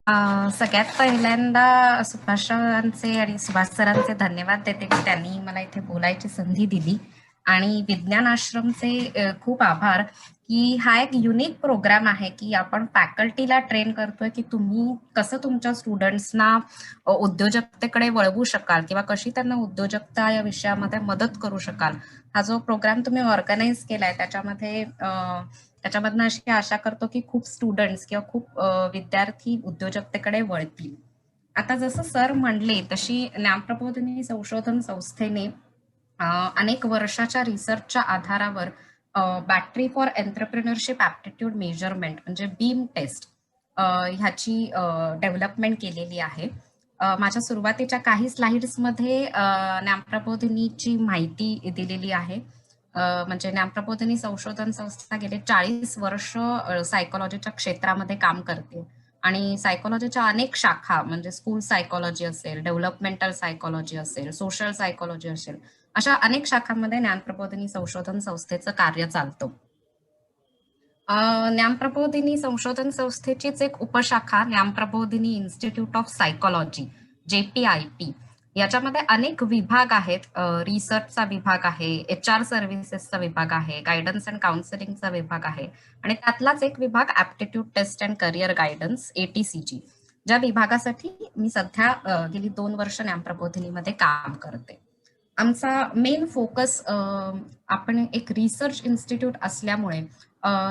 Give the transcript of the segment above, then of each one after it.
सगळ्यात पहिल्यांदा सुभाषरावांचे आणि सुभाष सरांचे धन्यवाद देते की त्यांनी मला इथे बोलायची संधी दिली. आणि विज्ञान आश्रमचे खूप आभार की हा एक युनिक प्रोग्राम आहे की आपण फॅकल्टीला ट्रेन करतोय की तुम्ही कसं तुमच्या स्टुडंट्सना उद्योजकतेकडे वळवू शकाल किंवा कशी त्यांना उद्योजकता या विषयामध्ये मदत करू शकाल. हा जो प्रोग्राम तुम्ही ऑर्गनाईज केलाय त्याच्यामधनं अशी आशा करतो की खूप स्टुडंट्स किंवा खूप विद्यार्थी उद्योजकतेकडे वळतील. आता जसं सर म्हणले तशी ज्ञानप्रबोधिनी संशोधन संस्थेने अनेक वर्षाच्या रिसर्चच्या आधारावर battery for entrepreneurship aptitude measurement म्हणजे बीम टेस्ट ह्याची डेव्हलपमेंट केलेली आहे. माझ्या सुरुवातीच्या काही स्लाइड्समध्ये ज्ञानप्रबोधिनीची माहिती दिलेली आहे. म्हणजे ज्ञानप्रबोधिनी संशोधन संस्था गेले 40 वर्ष सायकोलॉजीच्या क्षेत्रामध्ये काम करते आणि सायकोलॉजीच्या अनेक शाखा म्हणजे स्कूल सायकोलॉजी असेल, डेव्हलपमेंटल सायकोलॉजी असेल, सोशल सायकोलॉजी असेल, अशा अनेक शाखांमध्ये ज्ञानप्रबोधिनी संशोधन संस्थेचं कार्य चालतं. ज्ञानप्रबोधिनी संशोधन संस्थेचीच एक उपशाखा Jnana Prabodhini institute of psychology JPIP याच्यामध्ये अनेक विभाग आहेत. रिसर्चचा विभाग आहे, HR सर्व्हिसेसचा विभाग आहे, गायडन्स अँड काउन्सिलिंगचा विभाग आहे आणि त्यातलाच एक विभाग aptitude test and career guidance ATCG, ज्या विभागासाठी मी सध्या गेली 2 वर्ष ज्ञानप्रबोधिनीमध्ये काम करते. आमचा मेन फोकस आपण एक रिसर्च इन्स्टिट्यूट असल्यामुळे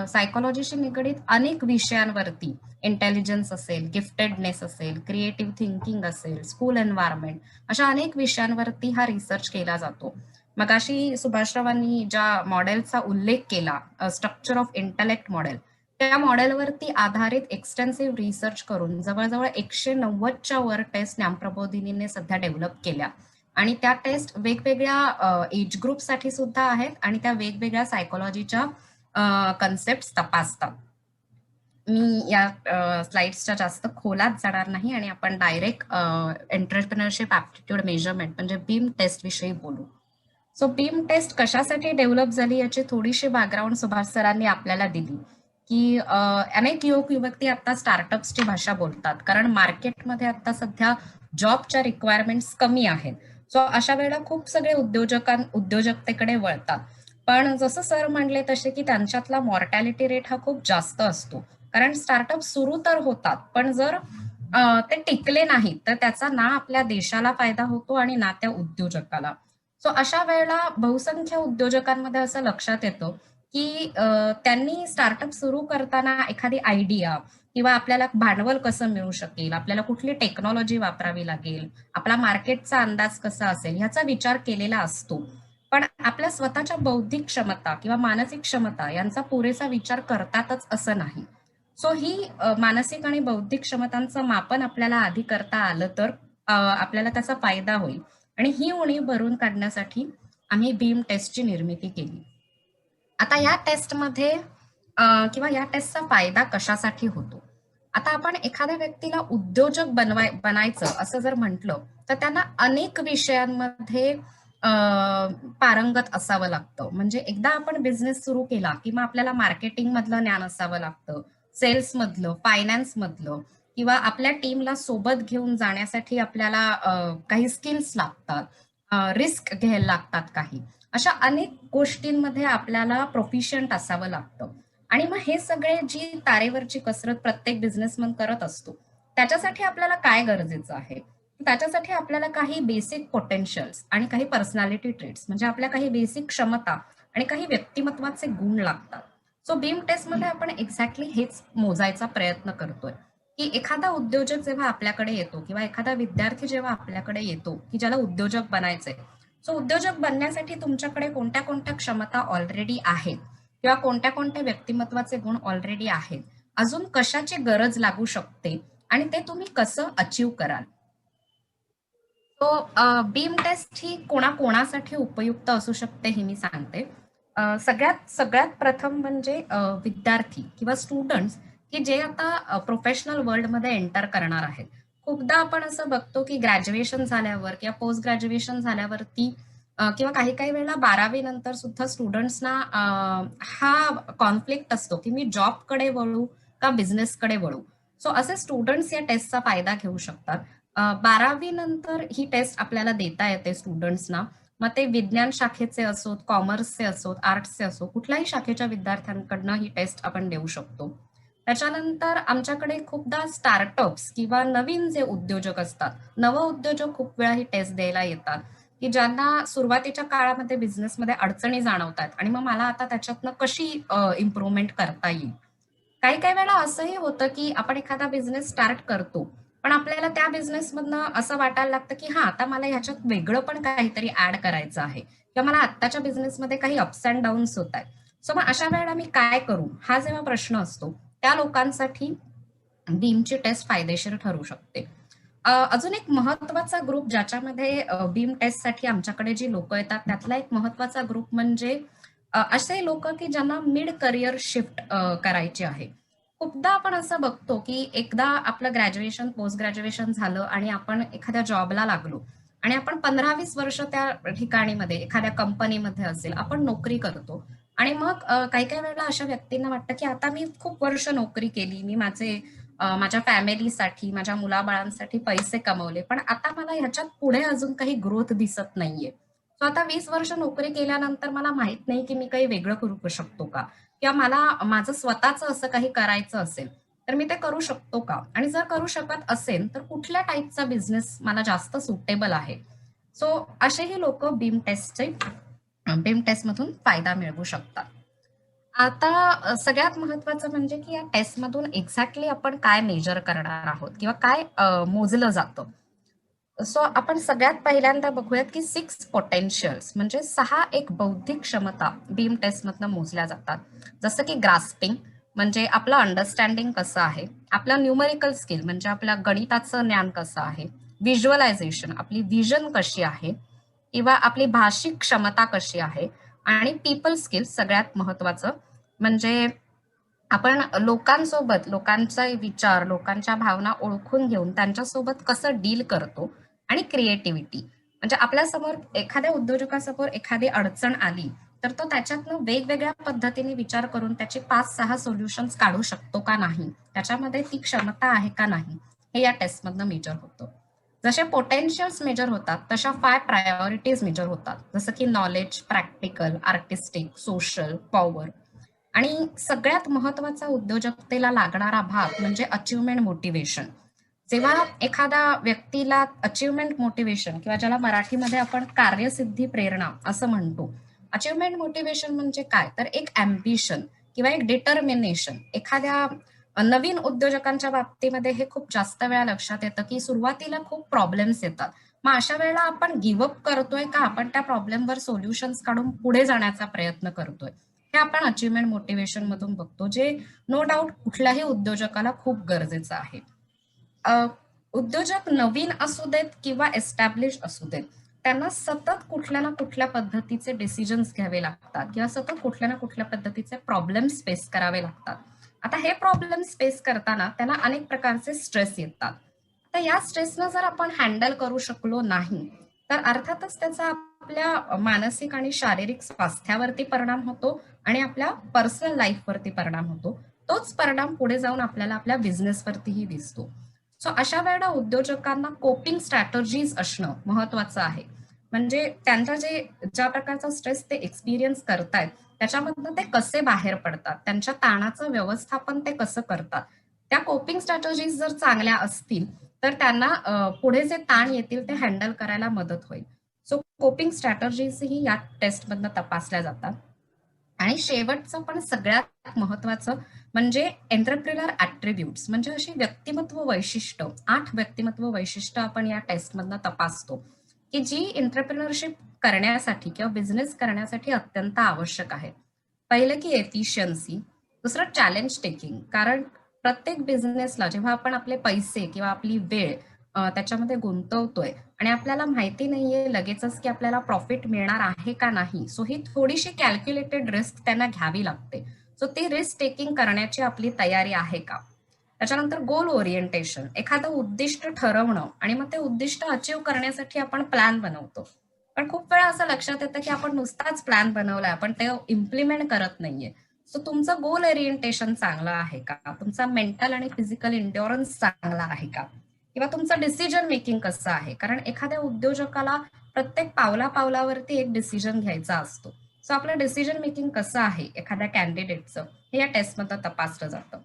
सायकोलॉजीशी निगडीत अनेक विषयांवरती इंटेलिजन्स असेल, गिफ्टेडनेस असेल, क्रिएटिव्ह थिंकिंग असेल, स्कूल एन्व्हायरमेंट अशा अनेक विषयांवरती हा रिसर्च केला जातो. मगाशी सुभाषरावांनी ज्या मॉडेलचा उल्लेख केला, स्ट्रक्चर ऑफ इंटेलेक्ट मॉडेल, त्या मॉडेलवरती आधारित एक्सटेन्सिव्ह रिसर्च करून जवळजवळ 190च्या वर टेस्ट ज्ञानप्रबोधिनीने सध्या डेव्हलप केल्या आणि त्या टेस्ट वेगवेगळ्या एज ग्रुपसाठी सुद्धा आहेत आणि त्या वेगवेगळ्या सायकोलॉजीच्या कन्सेप्ट तपासतात. मी या स्लाइड्सच्या जास्त खोलात जाणार नाही आणि आपण डायरेक्ट एंटरप्रेन्युअरशिप ॲप्टिट्यूड मेजरमेंट म्हणजे बीम टेस्ट विषयी बोलू. सो बीम टेस्ट कशासाठी डेव्हलप झाली याची थोडीशी बॅकग्राऊंड सुभाष सरांनी आपल्याला दिली की अनेक युवक युवती आता स्टार्टअप्सची भाषा बोलतात कारण मार्केटमध्ये आता सध्या जॉबच्या रिक्वायरमेंट्स कमी आहेत. सो अशा वेळेला खूप सगळे उद्योजकतेकडे वळतात. पण जसं सर म्हणले तसे की त्यांच्यातला मॉर्टॅलिटी रेट हा खूप जास्त असतो कारण स्टार्टअप सुरू तर होतात पण जर ते टिकले नाहीत तर त्याचा ना आपल्या देशाला फायदा होतो आणि ना त्या उद्योजकाला. सो अशा वेळेला बहुसंख्य उद्योजकांमध्ये असं लक्षात येतं की त्यांनी स्टार्टअप सुरू करताना एखादी आयडिया किंवा आपल्याला भांडवल कसं मिळू शकेल, आपल्याला कुठली टेक्नॉलॉजी वापरावी लागेल, आपला मार्केटचा अंदाज कसा असेल ह्याचा विचार केलेला असतो. पण आपल्या स्वतःच्या बौद्धिक क्षमता किंवा मानसिक क्षमता यांचा पुरेसा विचार करतातच असं नाही. सो ही मानसिक आणि बौद्धिक क्षमतांचं मापन आपल्याला आधी करता आलं तर आपल्याला त्याचा फायदा होईल आणि ही उणीव भरून काढण्यासाठी आम्ही बीम टेस्टची निर्मिती केली. आता या टेस्टमध्ये किंवा या टेस्टचा फायदा कशासाठी होतो? आता आपण एखाद्या व्यक्तीला उद्योजक बनायचं असं जर म्हटलं, तर त्यांना अनेक विषयांमध्ये पारंगत असावं लागतं. म्हणजे एकदा आपण बिझनेस सुरू केला, की मग आपल्याला मार्केटिंगमधलं ज्ञान असावं लागतं, सेल्समधलं, फायनान्समधलं किंवा आपल्या टीमला सोबत घेऊन जाण्यासाठी आपल्याला काही स्किल्स लागतात, रिस्क घ्यायला लागतात काही. अशा अनेक गोष्टींमध्ये आपल्याला प्रोफिशियंट असावं लागतं आणि मग हे सगळे जी तारेवरची कसरत प्रत्येक बिझनेसमन करत असतो, त्याच्यासाठी आपल्याला काय गरजेचं आहे? त्याच्यासाठी आपल्याला काही बेसिक पोटेन्शियल्स आणि काही पर्सनॅलिटी ट्रेट्स म्हणजे आपल्या काही बेसिक क्षमता आणि काही व्यक्तिमत्वाचे गुण लागतात. सो बीम टेस्टमध्ये आपण एक्झॅक्टली हेच मोजायचा प्रयत्न करतोय, की एखादा उद्योजक जेव्हा आपल्याकडे येतो किंवा एखादा विद्यार्थी जेव्हा आपल्याकडे येतो, की ज्याला उद्योजक बनायचंय, सो उद्योजक बनण्यासाठी तुमच्याकडे कोणत्या कोणत्या क्षमता ऑलरेडी आहेत किंवा कोणत्या कोणत्या व्यक्तिमत्वाचे गुण ऑलरेडी आहेत, अजून कशाची गरज लागू शकते आणि ते तुम्ही कसं अचीव कराल. तो बीम टेस्ट ही कोणाकोणासाठी उपयुक्त असू शकते हे मी सांगते. सगळ्यात सगळ्यात प्रथम म्हणजे विद्यार्थी किंवा स्टुडंट्स की जे आता प्रोफेशनल वर्ल्डमध्ये एंटर करणार आहेत. खूपदा आपण असं बघतो की ग्रॅज्युएशन झाल्यावर किंवा पोस्ट ग्रॅज्युएशन झाल्यावरती किंवा काही काही वेळेला 12वी नंतर सुद्धा स्टुडंट्सना हा कॉन्फ्लिक्ट असतो की मी जॉबकडे वळू का बिझनेसकडे वळू. सो असे स्टुडंट्स या टेस्टचा फायदा घेऊ शकतात. 12वी नंतर ही टेस्ट आपल्याला देता येते स्टुडंट्सना. मग ते विज्ञान शाखेचे असोत, कॉमर्सचे असोत, आर्ट्सचे असो, कुठल्याही शाखेच्या विद्यार्थ्यांकडनं ही टेस्ट आपण देऊ शकतो. त्याच्यानंतर आमच्याकडे खूपदा स्टार्टअप्स किंवा नवीन जे उद्योजक असतात, नवउद्योजक खूप वेळा ही टेस्ट द्यायला येतात, की ज्यांना सुरुवातीच्या काळामध्ये बिझनेसमध्ये अडचणी जाणवतात आणि मग मला आता त्याच्यातनं कशी इम्प्रूव्हमेंट करता येईल. काही-काही वेळेला असंही होतं, की आपण एखादा बिझनेस स्टार्ट करतो. पण आपल्याला त्या बिझनेसमधनं असं वाटायला लागतं, की हां, आता मला ह्याच्यात वेगळं पण काहीतरी ॲड करायचं आहे किंवा मला आत्ताच्या बिझनेसमध्ये काही अप्स एंड डाउन्स होतायत. सो मग अशा वेळेला मी काय करू? हा जेव्हा प्रश्न असतो, त्या लोकांसाठी बीमची टेस्ट फायदेशीर ठरू शकते. अजून एक महत्त्वाचा ग्रुप ज्याच्यामध्ये बीम टेस्टसाठी आमच्याकडे जी लोकं येतात, त्यातला एक महत्त्वाचा ग्रुप म्हणजे असे लोकं, की ज्यांना मिड करियर शिफ्ट करायची आहे. खूपदा आपण असं बघतो, की एकदा आपलं ग्रॅज्युएशन, पोस्ट ग्रॅज्युएशन झालं आणि आपण एखाद्या जॉबला लागलो आणि आपण 15-20 वर्ष त्या ठिकाणीमध्ये, एखाद्या कंपनीमध्ये असेल, आपण नोकरी करतो आणि मग काही-काही वेळेला अशा व्यक्तींना वाटतं, की आता मी खूप वर्ष नोकरी केली. मी माझ्या फॅमिलीसाठी, माझ्या मुलाबाळांसाठी पैसे कमवले. पण आता मला ह्याच्यात पुढे अजून काही ग्रोथ दिसत नाहीये. सो आता 20 वर्ष नोकरी केल्यानंतर मला माहित नाही, की मी काही वेगळं करू शकतो का? किंवा मला माझं स्वतःचं असं काही करायचं असेल, तर मी ते करू शकतो का? आणि जर करू शकत असेल, तर कुठल्या टाइपचा बिझनेस मला जास्त सुटेबल आहे? सो असेही लोकं बीम टेस्टमधून फायदा मिळवू शकतात. आता सगळ्यात महत्त्वाचं म्हणजे, की या टेस्टमधून एक्झॅक्टली आपण काय मेजर करणार आहोत किंवा काय मोजलं जातं. सो आपण सगळ्यात पहिल्यांदा बघूयात, की 6 पोटेन्शियल्स म्हणजे 6 एक बौद्धिक क्षमता बीम टेस्टमधनं मोजल्या जातात. जसं की ग्रास्पिंग म्हणजे आपलं अंडरस्टँडिंग कसं आहे, आपलं न्यूमेरिकल स्किल म्हणजे आपल्या गणिताचं ज्ञान कसं आहे, व्हिज्युअलायझेशन आपली व्हिजन कशी आहे किंवा आपली भाषिक क्षमता कशी आहे आणि पीपल स्किल सगळ्यात महत्त्वाचं म्हणजे आपण लोकांसोबत, लोकांचा विचार, लोकांच्या भावना ओळखून घेऊन त्यांच्यासोबत कसं डील करतो आणि क्रिएटिव्हिटी. म्हणजे आपल्यासमोर एखाद्या उद्योजकासमोर एखादी अडचण आली, तर तो त्याच्यातनं वेगवेगळ्या पद्धतीने विचार करून त्याचे 5-6 सोल्युशन्स काढू शकतो का नाही, त्याच्यामध्ये ती क्षमता आहे का नाही, हे या टेस्टमधनं मेजर होतं. जसे पोटेन्शियल्स मेजर होतात, तशा 5 प्रायोरिटीज मेजर होतात. जसं की knowledge, practical, artistic, social, power आणि सगळ्यात महत्वाचा उद्योजकतेला लागणारा भाग म्हणजे अचीव्हमेंट मोटिवेशन. जेव्हा एखाद्या व्यक्तीला अचीव्हमेंट मोटिवेशन किंवा ज्याला मराठीमध्ये आपण कार्यसिद्धी प्रेरणा असं म्हणतो. अचीव्हमेंट मोटिवेशन म्हणजे काय? तर एक अँबिशन किंवा एक डिटर्मिनेशन. एखाद्या नवीन उद्योजकांच्या बाबतीमध्ये हे खूप जास्त वेळा लक्षात येतं, की सुरुवातीला खूप प्रॉब्लेम्स येतात. मग अशा वेळेला आपण गिव्ह करतोय का आपण त्या प्रॉब्लेमवर सोल्युशन्स काढून पुढे जाण्याचा प्रयत्न करतोय? हे आपण अचीव्हमेंट मोटिवेशन मधून बघतो, जे नो डाउट कुठल्याही उद्योजकाला खूप गरजेचं आहे. अ, उद्योजक नवीन असू देत किंवा एस्टॅब्लिश असू देत, त्यांना सतत कुठल्या ना कुठल्या पद्धतीचे डिसिजन्स घ्यावे लागतात किंवा सतत कुठल्या ना कुठल्या पद्धतीचे प्रॉब्लेम्स फेस करावे लागतात. आता हे प्रॉब्लेम्स फेस करताना त्यांना अनेक प्रकारचे स्ट्रेस येतात. तर या स्ट्रेसला जर आपण हँडल करू शकलो नाही, तर अर्थातच त्याचा आपल्या मानसिक आणि शारीरिक स्वास्थ्यावरती परिणाम होतो आणि आपल्या पर्सनल लाईफवरती परिणाम होतो. तोच परिणाम पुढे जाऊन आपल्याला आपल्या बिझनेसवरतीही दिसतो. सो अशा वेळेला उद्योजकांना कोपिंग स्ट्रॅटेजीज असणं महत्वाचं आहे. म्हणजे ज्या प्रकारचा स्ट्रेस ते एक्सपिरियन्स करतायत, त्याच्यामधनं ते कसे बाहेर पडतात, त्यांच्या ताणाचं व्यवस्थापन ते कसं करतात. त्या कोपिंग स्ट्रॅटेजीज जर चांगल्या असतील, तर त्यांना पुढे जे ताण येतील ते हँडल करायला मदत होईल. सो कोपिंग स्ट्रॅटेजीजही या टेस्टमधनं तपासल्या जातात. आणि शेवटचं पण सगळ्यात महत्वाचं म्हणजे एंटरप्रेन्युअर ॲट्रिब्यूट्स म्हणजे अशी व्यक्तिमत्व वैशिष्ट्य 8 व्यक्तिमत्व वैशिष्ट्य आपण या टेस्टमधनं तपासतो, की जी एंटरप्रेन्युअरशिप करण्यासाठी किंवा बिझनेस करण्यासाठी अत्यंत आवश्यक आहे. पहिलं की एफिशियन्सी, दुसरं चॅलेंज टेकिंग कारण प्रत्येक बिझनेसला जेव्हा आपण आपले पैसे किंवा आपली वेळ त्याच्यामध्ये गुंतवतोय आणि आपल्याला माहिती नाहीये लगेचच की आपल्याला प्रॉफिट मिळणार आहे का नाही. सो ही थोडीशी कॅल्क्युलेटेड रिस्क त्यांना घ्यावी लागते. सो ती रिस्क टेकिंग करण्याची आपली तयारी आहे का? त्याच्यानंतर गोल ओरिएंटेशन एखादं उद्दिष्ट ठरवणं आणि मग ते उद्दिष्ट अचीव्ह करण्यासाठी आपण प्लॅन बनवतो. पण खूप वेळा असं लक्षात येतं की आपण नुसताच प्लॅन बनवलाय, आपण ते इम्प्लिमेंट करत नाहीये. सो तुमचं गोल ओरिएंटेशन चांगलं आहे का? तुमचा मेंटल आणि फिजिकल एन्ड्युरन्स चांगला आहे का? किंवा तुमचं डिसिजन मेकिंग कसं आहे? कारण एखाद्या उद्योजकाला प्रत्येक पावला-पावलावरती एक डिसिजन घ्यायचा असतो. सो आपलं डिसिजन मेकिंग कसं आहे एखाद्या कॅन्डिडेटचं, हे या टेस्टमधनं तपासलं जातं.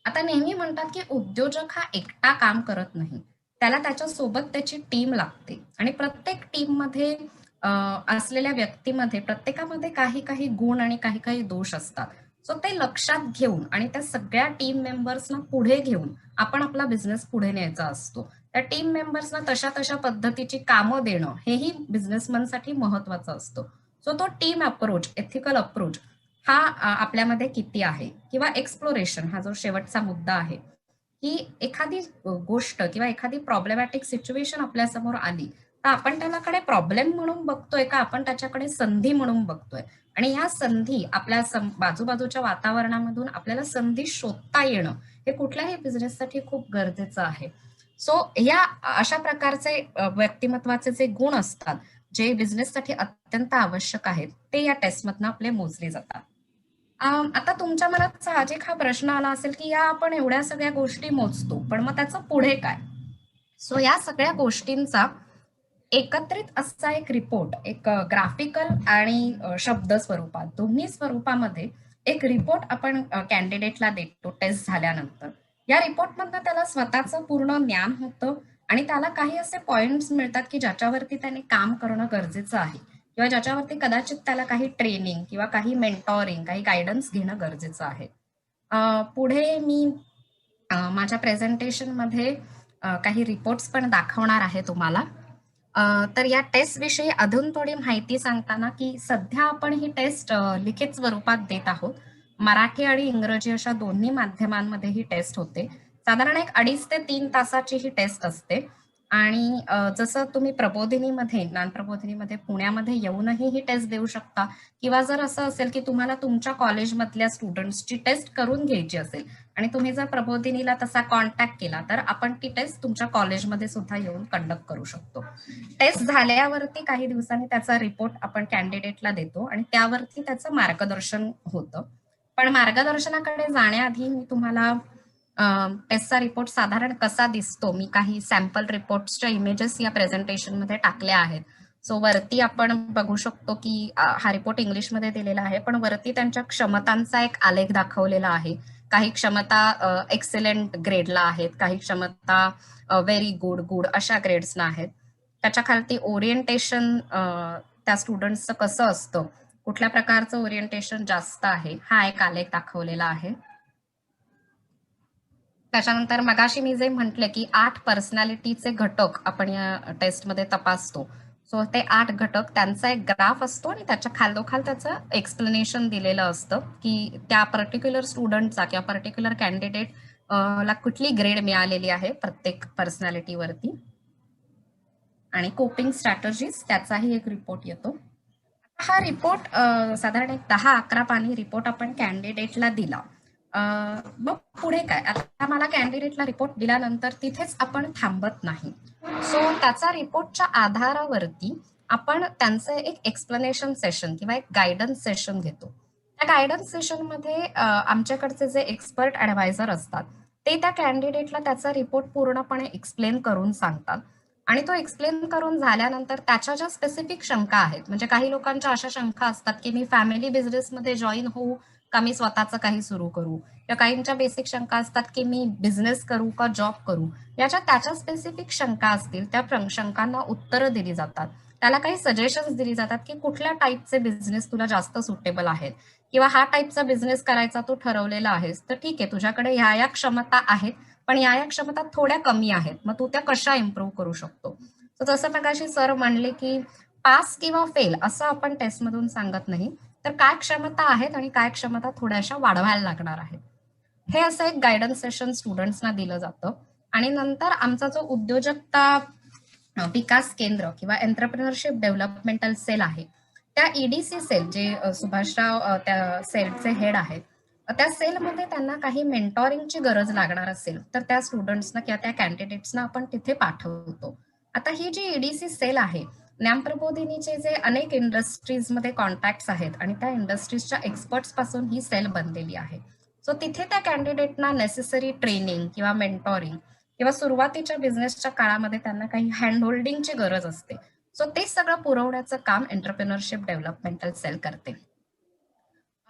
आता नेहमी म्हणतात, की उद्योजक हा एकटा काम करत नाही. त्याला त्याच्यासोबत त्याची टीम लागते आणि प्रत्येक टीममध्ये असलेल्या व्यक्तीमध्ये प्रत्येकामध्ये काही-काही गुण आणि काही-काही दोष असतात. सो ते लक्षात घेऊन आणि त्या सगळ्या टीम मेंबर्सना पुढे घेऊन आपण आपला बिझनेस पुढे न्यायचा असतो. त्या टीम मेंबर्सना तशा-तशा पद्धतीची कामं देणं हेही बिझनेसमनसाठी महत्वाचं असतं. सो तो टीम अप्रोच, एथिकल अप्रोच हा आपल्यामध्ये किती आहे? किंवा एक्सप्लोरेशन हा जो शेवटचा मुद्दा आहे, की एखादी गोष्ट किंवा एखादी प्रॉब्लेमॅटिक सिच्युएशन आपल्यासमोर आली, तर आपण त्याच्याकडे प्रॉब्लेम म्हणून बघतोय का आपण त्याच्याकडे संधी म्हणून बघतोय? आणि ह्या संधी आपल्या बाजूबाजूच्या वातावरणामधून आपल्याला संधी शोधता येणं, हे कुठल्याही बिझनेससाठी खूप गरजेचं आहे. सो या अशा प्रकारचे व्यक्तिमत्त्वाचे जे गुण असतात, जे बिझनेससाठी अत्यंत आवश्यक आहेत, ते या टेस्टमधनं आपले मोजले जातात. आता तुमच्या मनात साहजिक हा प्रश्न आला असेल, की या आपण एवढ्या सगळ्या गोष्टी मोजतो, पण मग त्याचं पुढे काय? सो या सगळ्या गोष्टींचा एकत्रित असा एक रिपोर्ट, एक ग्राफिकल आणि शब्द स्वरूपात, दोन्ही स्वरूपामध्ये एक रिपोर्ट आपण कॅन्डिडेटला देतो टेस्ट झाल्यानंतर. या रिपोर्टमधनं त्याला स्वतःचं पूर्ण ज्ञान होतं आणि त्याला काही असे पॉइंट्स मिळतात, की ज्याच्यावरती त्याने काम करणं गरजेचं आहे किंवा ज्याच्यावरती कदाचित त्याला काही ट्रेनिंग किंवा काही मेंटॉरिंग, काही गाईडन्स घेणं गरजेचं आहे. पुढे मी माझ्या प्रेझेंटेशनमध्ये काही रिपोर्ट्स पण दाखवणार आहे तुम्हाला. तर या टेस्टविषयी अजून थोडी माहिती सांगताना, की सध्या आपण ही टेस्ट लिखित स्वरूपात देत आहोत. मराठी आणि इंग्रजी अशा दोन्ही माध्यमांमध्ये ही टेस्ट होते. साधारण एक 2.5 ते 3 तासाची ही टेस्ट असते आणि जसं तुम्ही प्रबोधिनीमध्ये, ज्ञानप्रबोधिनीमध्ये पुण्यामध्ये येऊनही ही टेस्ट देऊ शकता किंवा जर असं असेल, की तुम्हाला तुमच्या कॉलेजमधल्या स्टुडंट्सची टेस्ट करून घ्यायची असेल आणि तुम्ही जर प्रबोधिनीला तसा कॉन्टॅक्ट केला, तर आपण ती टेस्ट तुमच्या कॉलेजमध्ये सुद्धा येऊन कंडक्ट करू शकतो. टेस्ट झाल्यावरती काही दिवसांनी त्याचा रिपोर्ट आपण कॅन्डिडेटला देतो आणि त्यावरती त्याचं मार्गदर्शन होतं. पण मार्गदर्शनाकडे जाण्याआधी मी तुम्हाला टेस्टचा रिपोर्ट साधारण कसा दिसतो, मी काही सॅम्पल रिपोर्ट्सच्या इमेजेस या प्रेझेंटेशनमध्ये टाकल्या आहेत. सो वरती आपण बघू शकतो, की हा रिपोर्ट इंग्लिशमध्ये दिलेला आहे, पण वरती त्यांच्या क्षमतांचा एक आलेख दाखवलेला आहे. काही क्षमता एक्सेलेंट ग्रेडला आहेत, काही क्षमता व्हेरी गुड, गुड अशा ग्रेड्सना आहेत. त्याच्या खालती ओरिएंटेशन त्या स्टुडंट्सचं कसं असतं, कुठल्या प्रकारचं ओरिएंटेशन जास्त आहे, हा एक आलेख दाखवलेला आहे. त्याच्यानंतर मगाशी मी जे म्हटले, की 8 पर्सनॅलिटीचे घटक आपण या टेस्टमध्ये तपासतो. सो ते 8 घटक त्यांचा एक ग्राफ असतो आणि त्याच्या खालोखाल त्याचं एक्सप्लेनेशन दिलेलं असतं, की त्या पर्टिक्युलर स्टुडंटचा किंवा पर्टिक्युलर कॅन्डिडेट ला कुठली ग्रेड मिळालेली आहे प्रत्येक पर्सनॅलिटीवरती आणि कोपिंग स्ट्रॅटेजीज त्याचाही एक रिपोर्ट येतो. हा रिपोर्ट साधारण एक 10-11 पानी रिपोर्ट आपण कॅन्डिडेटला दिला. मग पुढे काय? आता मला कॅन्डिडेटला रिपोर्ट दिल्यानंतर तिथेच आपण थांबत नाही. सो त्याचा रिपोर्टच्या आधारावरती आपण त्यांचं एक एक्सप्लेनेशन सेशन किंवा एक गाईडन्स सेशन घेतो. त्या गाईडन्स सेशनमध्ये आमच्याकडचे जे एक्सपर्ट ॲडवायझर असतात, ते त्या कॅन्डिडेटला त्याचा रिपोर्ट पूर्णपणे एक्सप्लेन करून सांगतात. आणि तो एक्सप्लेन करून झाल्यानंतर त्याच्या ज्या स्पेसिफिक शंका आहेत, म्हणजे काही लोकांच्या अशा शंका असतात, की मी फॅमिली बिझनेसमध्ये जॉइन होऊ का मी स्वतःचं काही सुरू करू? किंवा काहींच्या बेसिक शंका असतात, की मी बिझनेस करू का जॉब करू? याच्या त्याच्या स्पेसिफिक शंका असतील, त्या शंकांना उत्तरं दिली जातात. त्याला काही सजेशन्स दिली जातात, की कुठल्या टाइपचे बिझनेस तुला जास्त सुटेबल आहेत किंवा हा टाइपचा बिझनेस करायचा तू ठरवलेला आहेस, तर ठीक आहे तुझ्याकडे ह्या-ह्या क्षमता आहेत, पण या क्षमता थोड्या कमी आहेत. मग तू त्या कशा इम्प्रूव्ह करू शकतो? तर जसं मगाशी सर म्हणले, की पास किंवा फेल असं आपण टेस्टमधून सांगत नाही. तर काय क्षमता आहेत आणि काय क्षमता थोड्याशा वाढवायला लागणार आहेत. हे असं एक गाईडन्स सेशन स्टुडंट्सना दिलं जातं आणि नंतर आमचा जो उद्योजकता विकास केंद्र किंवा एंटरप्रेन्योरशिप डेव्हलपमेंटल सेल आहे, त्या ईडीसी सेल जे सुभाषराव त्या सेलचे हेड आहेत, त्या सेलमध्ये त्यांना काही मेंटॉरिंगची गरज लागणार असेल, तर त्या स्टुडंट्सना किंवा त्या कॅन्डिडेट्सना आपण तिथे पाठवतो. आता ही जी ईडीसी सेल आहे, ज्ञानप्रबोधिनीचे जे अनेक इंडस्ट्रीजमध्ये कॉन्टॅक्ट्स आहेत आणि त्या इंडस्ट्रीजच्या एक्सपर्ट्स पासून ही सेल बनलेली आहे. सो तिथे त्या कॅन्डिडेटना नेसेसरी ट्रेनिंग किंवा मेंटॉरिंग किंवा सुरुवातीच्या बिझनेसच्या काळामध्ये त्यांना काही हँड होल्डिंगची गरज असते. सो ते सगळं पुरवण्याचं काम एंटरप्रेन्योरशिप डेव्हलपमेंटल सेल करते.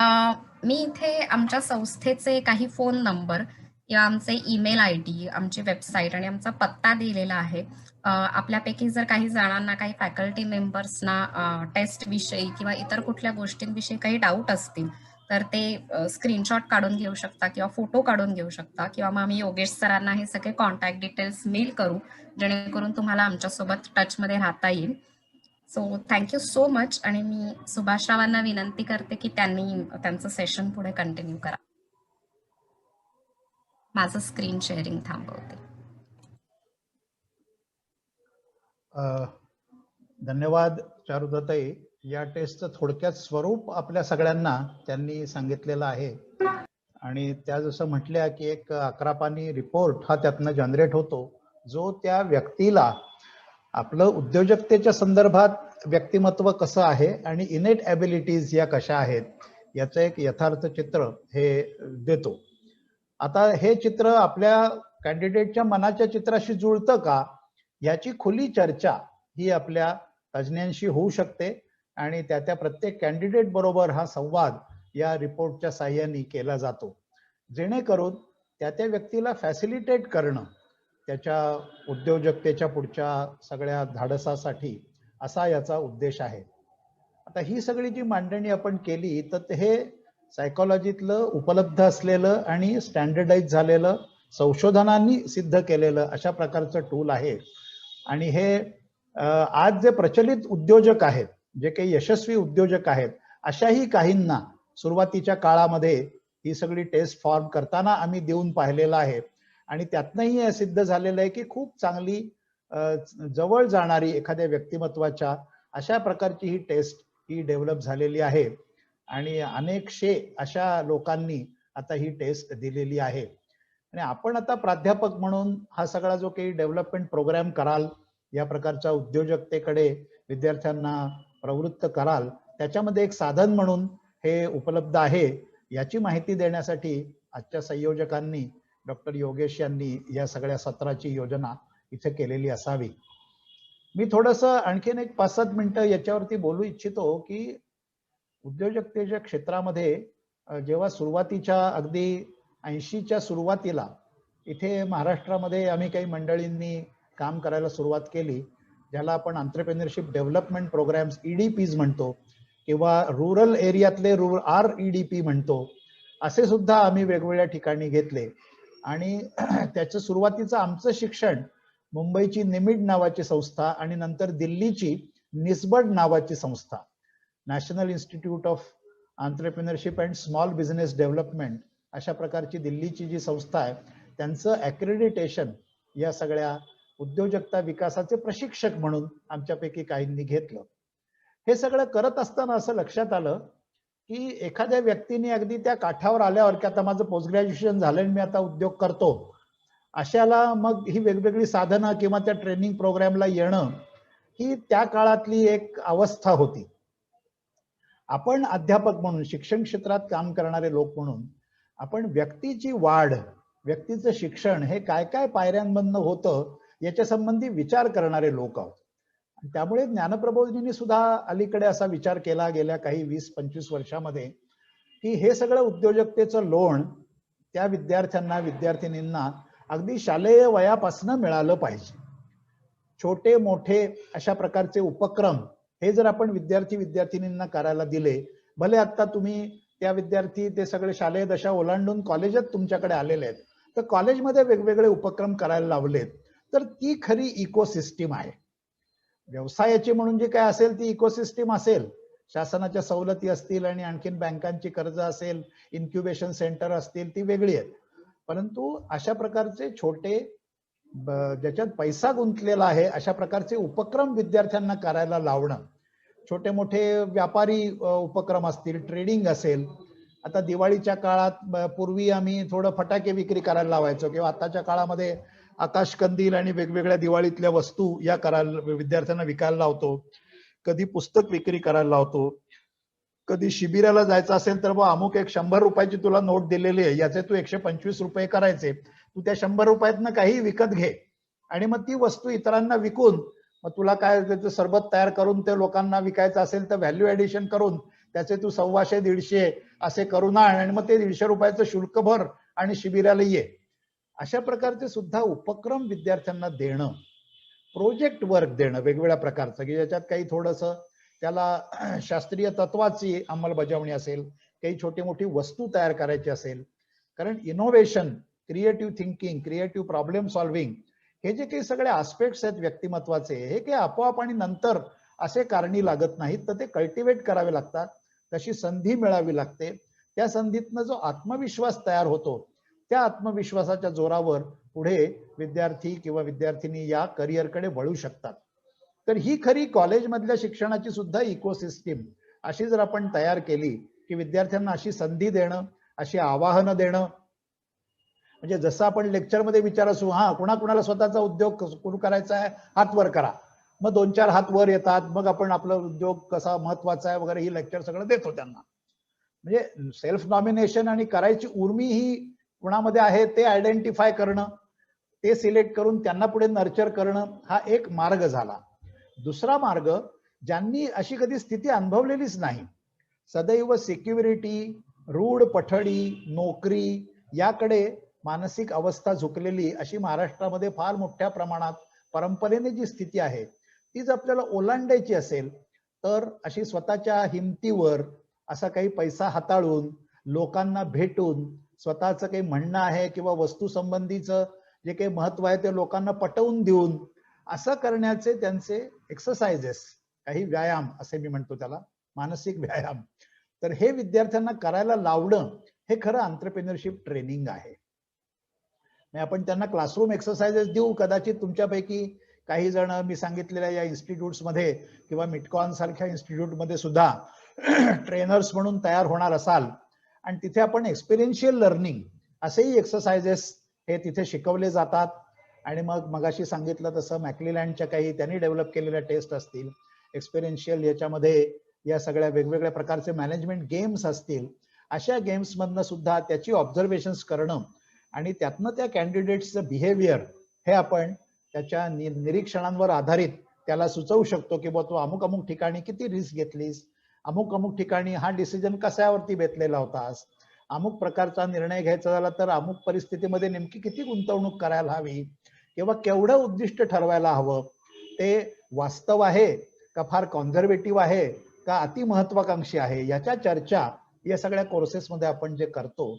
अ, मी इथे आमच्या संस्थेचे काही फोन नंबर किंवा आमचे ईमेल आयडी, आमची वेबसाईट आणि आमचा पत्ता दिलेला आहे. आपल्यापैकी जर काही जणांना, काही फॅकल्टी मेंबर्सना टेस्ट विषयी किंवा इतर कुठल्या गोष्टींविषयी काही डाऊट असतील, तर ते स्क्रीनशॉट काढून घेऊ शकता किंवा फोटो काढून घेऊ शकता किंवा मग आम्ही योगेश सरांना हे सगळे कॉन्टॅक्ट डिटेल्स मेल करू, जेणेकरून तुम्हाला आमच्यासोबत टचमध्ये राहता येईल. So thank you so much आणि मी सुभाषरावांना विनंती करते की त्यांनी त्यांचं सेशन पुढे कंटिन्यू करा. माझं स्क्रीन शेअरिंग थांबवते. धन्यवाद चारुदत्ताई. या टेस्टचं थोडक्यात स्वरूप आपल्या सगळ्यांना त्यांनी सांगितलेलं आहे आणि त्या जसं म्हटल्या की एक 11 पानी रिपोर्ट हा त्यातनं जनरेट होतो, जो त्या व्यक्तीला आपलं उद्योजकतेच्या संदर्भात व्यक्तिमत्व कसं आहे आणि इनेट ॲबिलिटीज या कशा आहेत याचं एक यथार्थ चित्र हे देतो. आता हे चित्र आपल्या कॅन्डिडेटच्या मनाच्या चित्राशी जुळतं का याची खुली चर्चा ही आपल्या तज्ज्ञांशी होऊ शकते आणि त्या प्रत्येक कॅन्डिडेट बरोबर हा संवाद या रिपोर्टच्या साहाय्याने केला जातो, जेणेकरून त्या व्यक्तीला फॅसिलिटेट करणं त्याच्या उद्योजकतेच्या पुढच्या सगळ्या धाडसासाठी असा याचा उद्देश आहे. आता ही सगळी जी मांडणी आपण केली तर हे सायकोलॉजीतलं उपलब्ध असलेलं आणि स्टँडर्डाइज झालेलं, संशोधनांनी सिद्ध केलेलं अशा प्रकारचं टूल आहे आणि हे आज जे प्रचलित उद्योजक आहेत, जे काही यशस्वी उद्योजक आहेत, अशाही काहींना सुरुवातीच्या काळामध्ये ही सगळी टेस्ट फॉर्म करताना आम्ही देऊन पाहिलेलं आहे आणि त्यातनंही हे सिद्ध झालेलं आहे की खूप चांगली जवळ जाणारी एखाद्या व्यक्तिमत्वाच्या अशा प्रकारची ही टेस्ट ही डेव्हलप झालेली आहे आणि अनेकशे अशा लोकांनी आता ही टेस्ट दिलेली आहे. आणि आपण आता प्राध्यापक म्हणून हा सगळा जो काही डेव्हलपमेंट प्रोग्राम कराल, या प्रकारच्या उद्योजकतेकडे विद्यार्थ्यांना प्रवृत्त कराल, त्याच्यामध्ये एक साधन म्हणून हे उपलब्ध आहे याची माहिती देण्यासाठी आजच्या संयोजकांनी डॉक्टर योगेश यांनी या सगळ्या सत्राची योजना इथे केलेली असावी. मी थोडंसं आणखीन एक 5-7 मिनिटं याच्यावरती बोलू इच्छितो की उद्योजकतेच्या क्षेत्रामध्ये जेव्हा सुरुवातीच्या अगदी 80च्या सुरुवातीला इथे महाराष्ट्रामध्ये आम्ही काही मंडळींनी काम करायला सुरुवात केली, ज्याला आपण एंटरप्रेन्योरशिप डेव्हलपमेंट प्रोग्राम्स EDPs म्हणतो किंवा रुरल एरियातले REDP म्हणतो, असे सुद्धा आम्ही वेगवेगळ्या ठिकाणी घेतले आणि त्याचं सुरुवातीचं आमचं शिक्षण मुंबईची निमिड नावाची संस्था आणि नंतर दिल्लीची निस्बड नावाची संस्था, national institute of entrepreneurship and small business development अशा प्रकारची दिल्लीची जी संस्था आहे, त्यांचं ॲक्रेडिटेशन या सगळ्या उद्योजकता विकासाचे प्रशिक्षक म्हणून आमच्यापैकी काहींनी घेतलं. हे सगळं करत असताना असं लक्षात आलं की एखाद्या व्यक्तीने अगदी त्या काठावर आल्यावर की आता माझं पोस्ट ग्रॅज्युएशन झालं आणि मी आता उद्योग करतो, अशाला मग ही वेगवेगळी साधनं किंवा त्या ट्रेनिंग प्रोग्रामला येणं ही त्या काळातली एक अवस्था होती. आपण अध्यापक म्हणून, शिक्षण क्षेत्रात काम करणारे लोक म्हणून आपण व्यक्तीची वाढ, व्यक्तीचं शिक्षण हे काय काय पायऱ्यांमधनं होतं याच्या संबंधी विचार करणारे लोक आहोत. त्यामुळे ज्ञानप्रबोधिनीने सुद्धा अलीकडे असा विचार केला गेल्या काही 20-25 वर्षामध्ये की हे सगळं उद्योजकतेचं लोण त्या विद्यार्थ्यांना, विद्यार्थिनींना अगदी शालेय वयापासून मिळालं पाहिजे. छोटे मोठे अशा प्रकारचे उपक्रम हे जर आपण विद्यार्थी-विद्यार्थिनींना करायला दिले, भले आता तुम्ही त्या विद्यार्थी ते सगळे शालेय दशा ओलांडून कॉलेजात तुमच्याकडे आलेले आहेत, तर कॉलेजमध्ये वेगवेगळे उपक्रम करायला लावलेत, तर ती खरी इकोसिस्टीम आहे. व्यवसायाची म्हणून जे काय असेल ती इकोसिस्टीम असेल, शासनाच्या सवलती असतील आणि आणखीन बँकांची कर्ज असेल, इन्क्युबेशन सेंटर असतील, ती वेगळी आहेत. परंतु अशा प्रकारचे छोटे ज्याच्यात पैसा गुंतलेला आहे अशा प्रकारचे उपक्रम विद्यार्थ्यांना करायला लावणं, छोटे मोठे व्यापारी उपक्रम असतील, ट्रेडिंग असेल. आता दिवाळीच्या काळात पूर्वी आम्ही थोडं फटाके विक्री करायला लावायचो किंवा आताच्या काळामध्ये आकाशकंदील आणि वेगवेगळ्या दिवाळीतल्या वस्तू या करायला विद्यार्थ्यांना विकायला लावतो. कधी पुस्तक विक्री करायला लावतो, कधी शिबिराला जायचं असेल तर मग अमुक एक 100 रुपयाची तुला नोट दिलेली आहे, याचे तू 125 रुपये करायचे, तू त्या 100 रुपयातनं काही विकत घे आणि मग ती वस्तू इतरांना विकून मग तुला काय त्याचं सरबत तयार करून ते लोकांना विकायचं असेल तर व्हॅल्यू ऍडिशन करून त्याचे तू 125 150 असे करून आण आणि मग ते 150 रुपयाचं शुल्क भर आणि शिबिराला ये. अशा प्रकारचे सुद्धा उपक्रम विद्यार्थ्यांना देणं, प्रोजेक्ट वर्क देणं वेगवेगळ्या प्रकारचं, की ज्याच्यात काही थोडंसं त्याला शास्त्रीय तत्वाची अंमलबजावणी असेल, काही छोटी मोठी वस्तू तयार करायची असेल. कारण innovation, creative thinking, creative problem solving हे जे काही सगळे आस्पेक्ट्स आहेत व्यक्तिमत्वाचे, हे काही आपोआप आणि नंतर असे कारणी लागत नाहीत, तर ते कल्टिवेट करावे लागतात. तशी संधी मिळावी लागते. त्या संधीतनं जो आत्मविश्वास तयार होतो, त्या आत्मविश्वासाच्या जोरावर पुढे विद्यार्थी किंवा विद्यार्थिनी या करिअरकडे वळू शकतात. तर ही खरी कॉलेजमधल्या शिक्षणाची सुद्धा इकोसिस्टीम अशी जर आपण तयार केली की विद्यार्थ्यांना अशी संधी देणं, अशी आवाहनं देणं, म्हणजे जसं आपण लेक्चरमध्ये विचार असू, हा कुणाकुणाला स्वतःचा उद्योग सुरू करायचा आहे, हात वर करा, मग 2-4 हात वर येतात, मग आपण आपला उद्योग कसा महत्वाचा आहे वगैरे ही लेक्चर सगळं देतो त्यांना. म्हणजे सेल्फ नॉमिनेशन आणि करायची उर्मी ही कुणामध्ये आहे ते आयडेंटिफाय करणं, ते सिलेक्ट करून त्यांना पुढे नर्चर करणं, हा एक मार्ग झाला. दुसरा मार्ग, ज्यांनी अशी कधी स्थिती अनुभवलेलीच नाही, सदैव सिक्युरिटी, रूढ पठडी, नोकरी याकडे मानसिक अवस्था झुकलेली अशी महाराष्ट्रामध्ये फार मोठ्या प्रमाणात परंपरेने जी स्थिती आहे, तीच आपल्याला ओलांडायची असेल तर अशी स्वतःच्या हिमतीवर असा काही पैसा हाताळून, लोकांना भेटून, स्वतःचं काही म्हणणं आहे किंवा वस्तू संबंधीचं जे काही महत्व आहे ते लोकांना पटवून देऊन असं करण्याचे त्यांचे एक्सरसाइजेस, काही व्यायाम असे मी म्हणतो त्याला, मानसिक व्यायाम, तर हे विद्यार्थ्यांना करायला लावणं हे खरं एंटरप्रेन्योरशिप ट्रेनिंग आहे. आपण त्यांना क्लासरूम एक्सरसाइजेस देऊ, कदाचित तुमच्यापैकी काही जण मी सांगितलेल्या या इन्स्टिट्यूट्समध्ये किंवा मिटकॉन सारख्या इन्स्टिट्यूटमध्ये सुद्धा ट्रेनर्स म्हणून तयार होणार असाल आणि तिथे आपण एक्सपिरियन्शियल लर्निंग असेही एक्सरसाइजेस हे तिथे शिकवले जातात. आणि मग मगाशी सांगितलं तसं मॅकलिलँडच्या काही त्यांनी डेव्हलप केलेल्या टेस्ट असतील, एक्सपिरियन्शियल याच्यामध्ये या सगळ्या वेगवेगळ्या प्रकारचे मॅनेजमेंट गेम्स असतील, अशा गेम्स मधनं सुद्धा त्याची ऑब्झर्वेशन्स करणं आणि त्यातनं त्या कॅन्डिडेट्सचं बिहेवियर हे आपण त्याच्या निरीक्षणांवर आधारित त्याला सुचवू शकतो की बा तू अमुक अमुक ठिकाणी किती रिस्क घेतलीस, अमुक अमुक ठिकाणी हा डिसिजन कशावरती बेतलेला होतास, अमुक प्रकारचा निर्णय घ्यायचा झाला तर अमुक परिस्थितीमध्ये नेमकी किती गुंतवणूक करायला हवी किंवा केवढं उद्दिष्ट ठरवायला हवं, ते वास्तव आहे का फार कॉन्झर्वेटिव्ह आहे का अति महत्वाकांक्षी आहे, याच्या चर्चा या सगळ्या कोर्सेसमध्ये आपण जे करतो.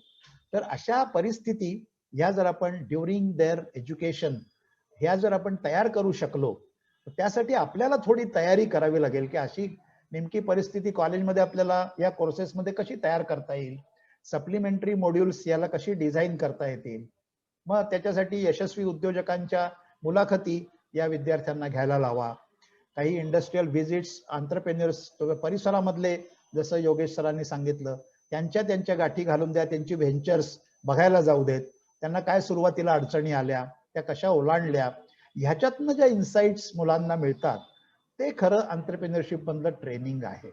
तर अशा परिस्थिती ह्या जर आपण ड्युरिंग देअर एज्युकेशन ह्या जर आपण तयार करू शकलो, त्यासाठी आपल्याला थोडी तयारी करावी लागेल की अशी नेमकी परिस्थिती कॉलेजमध्ये आपल्याला या कोर्सेसमध्ये कशी तयार करता येईल, सप्लिमेंटरी मॉड्यूल्स याला कशी डिझाईन करता येतील. मग त्याच्यासाठी यशस्वी उद्योजकांच्या मुलाखती या विद्यार्थ्यांना घ्यायला लावा, काही इंडस्ट्रियल व्हिजिट्स एंटरप्रेन्योर्स परिसरामधले जसं योगेश सरांनी सांगितलं त्यांच्या गाठी घालून द्या, त्यांची व्हेंचर्स बघायला जाऊ देत, त्यांना काय सुरुवातीला अडचणी आल्या त्या कशा ओलांडल्या, ह्याच्यातनं ज्या इन्साइट्स मुलांना मिळतात ते खरं एंटरप्रेन्योरशिप मधलं ट्रेनिंग आहे.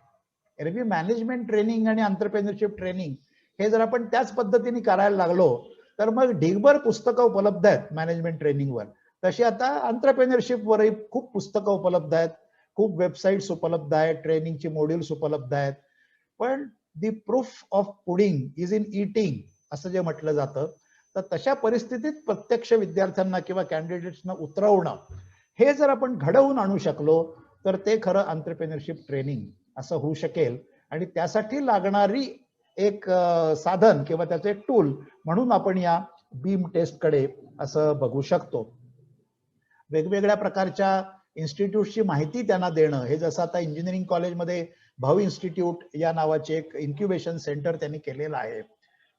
एरवी मॅनेजमेंट ट्रेनिंग आणि एंटरप्रेन्योरशिप ट्रेनिंग हे जर आपण त्याच पद्धतीने करायला लागलो तर मग ढिगभर पुस्तकं उपलब्ध आहेत मॅनेजमेंट ट्रेनिंगवर, तशी आता एंटरप्रेन्योरशिप वरही खूप पुस्तकं उपलब्ध आहेत, खूप वेबसाईट्स उपलब्ध आहेत, ट्रेनिंगची मॉड्यूल्स उपलब्ध आहेत. पण the proof of pudding is in eating असं जे म्हटलं जातं, तर तशा परिस्थितीत प्रत्यक्ष विद्यार्थ्यांना किंवा कॅन्डिडेट्सना उतरवणं हे जर आपण घडवून आणू शकलो तर ते खरं एंटरप्रेन्योरशिप ट्रेनिंग असं होऊ शकेल. आणि त्यासाठी लागणारी एक साधन किंवा त्याचं एक टूल म्हणून आपण या बीम टेस्टकडे असं बघू शकतो. वेगवेगळ्या प्रकारच्या इन्स्टिट्यूटची माहिती त्यांना देणं, हे जसं आता इंजिनिअरिंग कॉलेजमध्ये भाऊ इन्स्टिट्यूट या नावाचे एक इन्क्युबेशन सेंटर त्यांनी केलेलं आहे,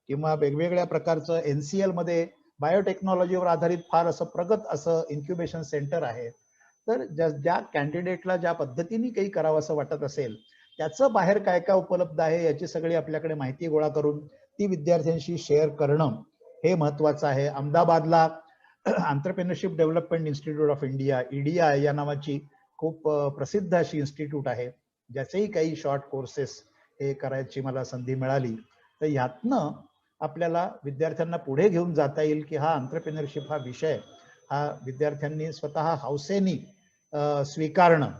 किंवा वेगवेगळ्या प्रकारचं NCL मध्ये बायोटेक्नॉलॉजीवर आधारित फार असं प्रगत असं इन्क्युबेशन सेंटर आहे. तर ज्या कॅन्डिडेटला ज्या पद्धतीने काही करावं असं वाटत असेल त्याचं बाहेर काय काय उपलब्ध आहे याची सगळी आपल्याकडे माहिती गोळा करून ती विद्यार्थ्यांशी शेअर करणं हे महत्वाचं आहे. अहमदाबादला entrepreneurship development institute of India EDI या नावाची खूप प्रसिद्ध अशी इन्स्टिट्यूट आहे, ज्याचेही काही शॉर्ट कोर्सेस हे करायची मला संधी मिळाली. तर यातनं आपल्याला विद्यार्थ्यांना पुढे घेऊन जाता येईल की हा एंटरप्रेन्योरशिप हा विषय हा विद्यार्थ्यांनी स्वतः हौसेनी स्वीकारणं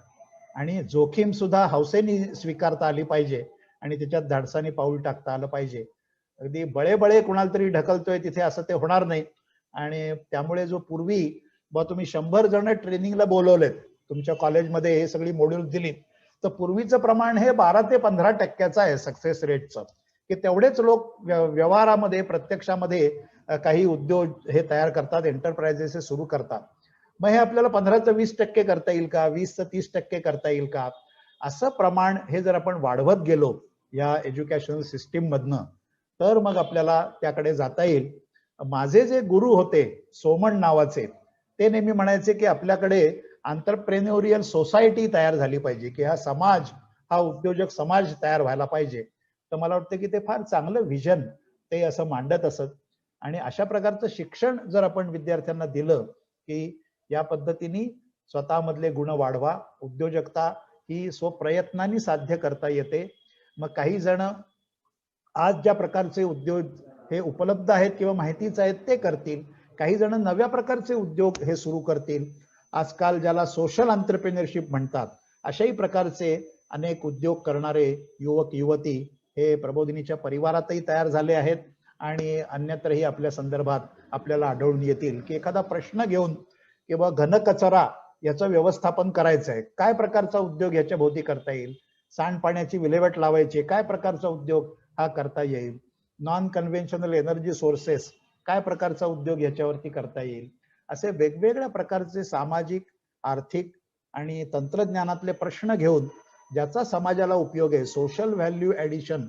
आणि जोखीम सुद्धा हौसेनी स्वीकारता आली पाहिजे आणि त्याच्यात धाडसाने पाऊल टाकता आलं पाहिजे. अगदी बळे कुणाला तरी ढकलतोय तिथे असं ते होणार नाही. आणि त्यामुळे जो पूर्वी तुम्ही 100 जण ट्रेनिंगला बोलवलेत तुमच्या कॉलेजमध्ये हे सगळी मॉड्यूल दिलीत, तर पूर्वीचं प्रमाण हे 12 ते 15% आहे सक्सेस रेटचं, की तेवढेच लोक व्यवहारामध्ये प्रत्यक्षामध्ये काही उद्योग हे तयार करतात, एंटरप्राइजेस सुरू करतात. मग हे आपल्याला 15 ते 20% करता येईल का, 20 ते 30% करता येईल का, असं प्रमाण हे जर आपण वाढवत गेलो या एज्युकेशनल सिस्टीम मधनं, तर मग आपल्याला त्याकडे जाता येईल. माझे जे गुरु होते सोमण नावाचे, ते नेहमी म्हणायचे की आपल्याकडे एंटरप्रेन्योरियल सोसायटी तयार झाली पाहिजे, की हा समाज, हा उद्योजक समाज तयार व्हायला पाहिजे. तर मला वाटतं की ते फार चांगलं विजन ते असं मांडत असत. आणि अशा प्रकारचं शिक्षण जर आपण विद्यार्थ्यांना दिलं की या पद्धतीने स्वतःमधले गुण वाढवा, उद्योजकता ही स्वप्रयत्नांनी साध्य करता येते. मग काही जण आज ज्या प्रकारचे उद्योग हे उपलब्ध आहेत किंवा माहितीच आहेत ते करतील, काही जण नव्या प्रकारचे उद्योग हे सुरू करतील. आजकाल ज्याला सोशल एंटरप्रेन्योरशिप म्हणतात, अशाही प्रकारचे अनेक उद्योग करणारे युवक युवती हे प्रबोधिनीच्या परिवारातही तयार झाले आहेत आणि अन्यत्रही आपल्या संदर्भात आपल्याला आढळून येतील. की एखादा प्रश्न घेऊन किंवा घनकचरा याचं व्यवस्थापन करायचं आहे, काय प्रकारचा उद्योग याच्या भोवती करता येईल, सांडपाण्याची विल्हेवाट लावायची, काय प्रकारचा उद्योग हा करता येईल, नॉन कन्व्हेन्शनल एनर्जी सोर्सेस काय प्रकारचा उद्योग याच्यावरती करता येईल, असे वेगवेगळ्या प्रकारचे सामाजिक, आर्थिक आणि तंत्रज्ञानातले प्रश्न घेऊन ज्याचा समाजाला उपयोग आहे, सोशल व्हॅल्यू ऍडिशन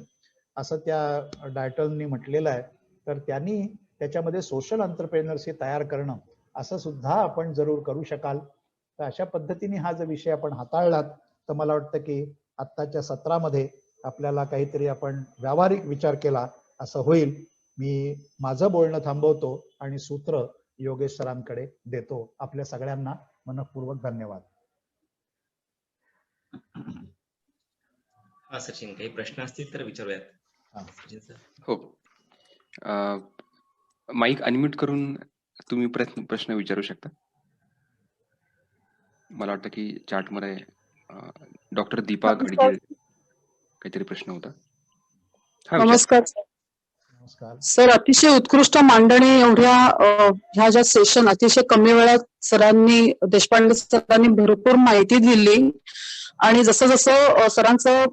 असं त्या डायटलनी म्हटलेलं आहे. तर त्यांनी त्याच्यामध्ये सोशल एंटरप्रेन्योरशिप तयार करणं असं सुद्धा आपण जरूर करू शकाल. तर अशा पद्धतीने हा जो विषय आपण हाताळलात, तर मला वाटतं की आत्ताच्या सत्रामध्ये आपल्याला काहीतरी आपण व्यावहारिक विचार केला असं होईल. मी माझं बोलणं थांबवतो आणि सूत्र योगेश सरांकडे देतो. आपल्या सगळ्यांना मनपूर्वक धन्यवाद. हा सचिन, काही प्रश्न असतील तर विचारूयात. हो, माईक अनम्यूट करून तुम्ही प्रश्न विचारू शकता. मला वाटतं की चार्टमध्ये डॉक्टर दीपा गडगे काहीतरी प्रश्न होता. नमस्कार नमस्कार सर. अतिशय उत्कृष्ट मांडणी. एवढ्या ह्या ज्या सेशन अतिशय कमी वेळात सरांनी, देशपांडे सरांनी भरपूर माहिती दिली आणि जसं जसं सरांचं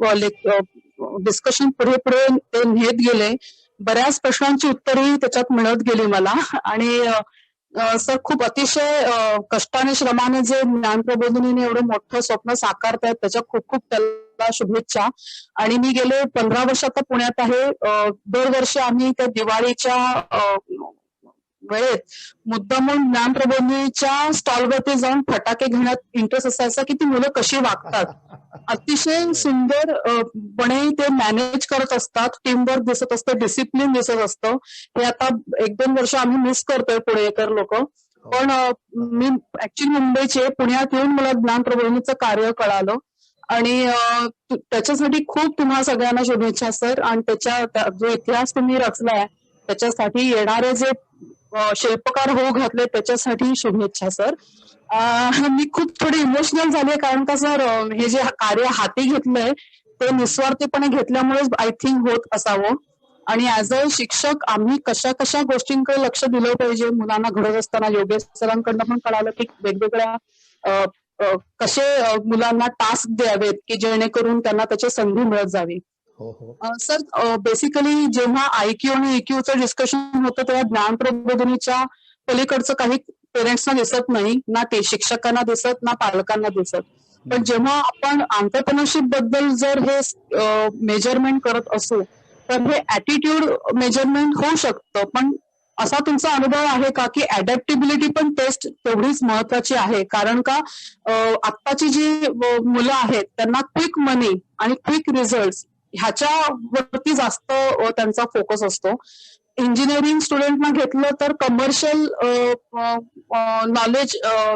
डिस्कशन पुढे पुढे ते नेत गेले, बऱ्याच प्रश्नांची उत्तरही त्याच्यात मिळत गेली मला. आणि सर खूप अतिशय कष्टाने श्रमाने जे ज्ञान प्रबोधिनीने एवढं मोठं स्वप्न साकारतायत त्याच्या खूप खूप त्याला शुभेच्छा. आणि मी गेले 15 वर्ष आता पुण्यात आहे. दरवर्षी आम्ही त्या दिवाळीच्या वेळेत मुद्दामून ज्ञान प्रबोधिनीच्या स्टॉलवरती जाऊन फटाके घेण्यात इंटरेस्ट असायचा की ती मुलं कशी वागतात. अतिशय सुंदर पणे ते मॅनेज करत असतात, टीमवर्क दिसत असतं, डिसिप्लिन दिसत असतं. हे आता 1-2 वर्ष आम्ही मिस करतोय पुणेकर लोक. पण मी ऍक्च्युली मुंबईचे, पुण्यात येऊन मला ज्ञान प्रबोधिनीचं कार्य कळालं आणि त्याच्यासाठी खूप तुम्हा सगळ्यांना शुभेच्छा सर. आणि त्याच्या जो इतिहास तुम्ही रचलाय त्याच्यासाठी येणारे जे शिल्पकार होऊ घातले त्याच्यासाठी शुभेच्छा सर. मी खूप थोडी इमोशनल झाली कारण का सर हे जे कार्य हाती घेतलंय ते निस्वार्थीपणे घेतल्यामुळेच आय थिंक होत असावं. आणि ऍज अ शिक्षक आम्ही कशा कशा गोष्टींकडे लक्ष दिलं पाहिजे मुलांना घडत असताना. योगेश सरांकडनं पण कळालं की वेगवेगळ्या कसे मुलांना टास्क द्यावेत की जेणेकरून त्यांना त्याची संधी मिळत जावी. सर बेसिकली जेव्हा IQ आणि EQचं डिस्कशन होतं तेव्हा ज्ञान प्रबोधिनीच्या पलीकडचं काही पेरेंट्सना दिसत नाही, ना ते शिक्षकांना दिसत, ना पालकांना दिसत. पण जेव्हा आपण एंटरप्रेन्योरशिप बद्दल जर हे मेजरमेंट करत असू तर हे ऍटिट्यूड मेजरमेंट होऊ शकतं. पण असा तुमचा अनुभव आहे का की अडॅप्टेबिलिटी पण टेस्ट तेवढीच महत्वाची आहे? कारण का आत्ताची जी मुलं आहेत त्यांना क्विक मनी आणि क्विक रिझल्ट ह्याच्यावरती जास्त त्यांचा फोकस असतो. इंजिनिअरिंग स्टुडंटना घेतलं तर commercial knowledge,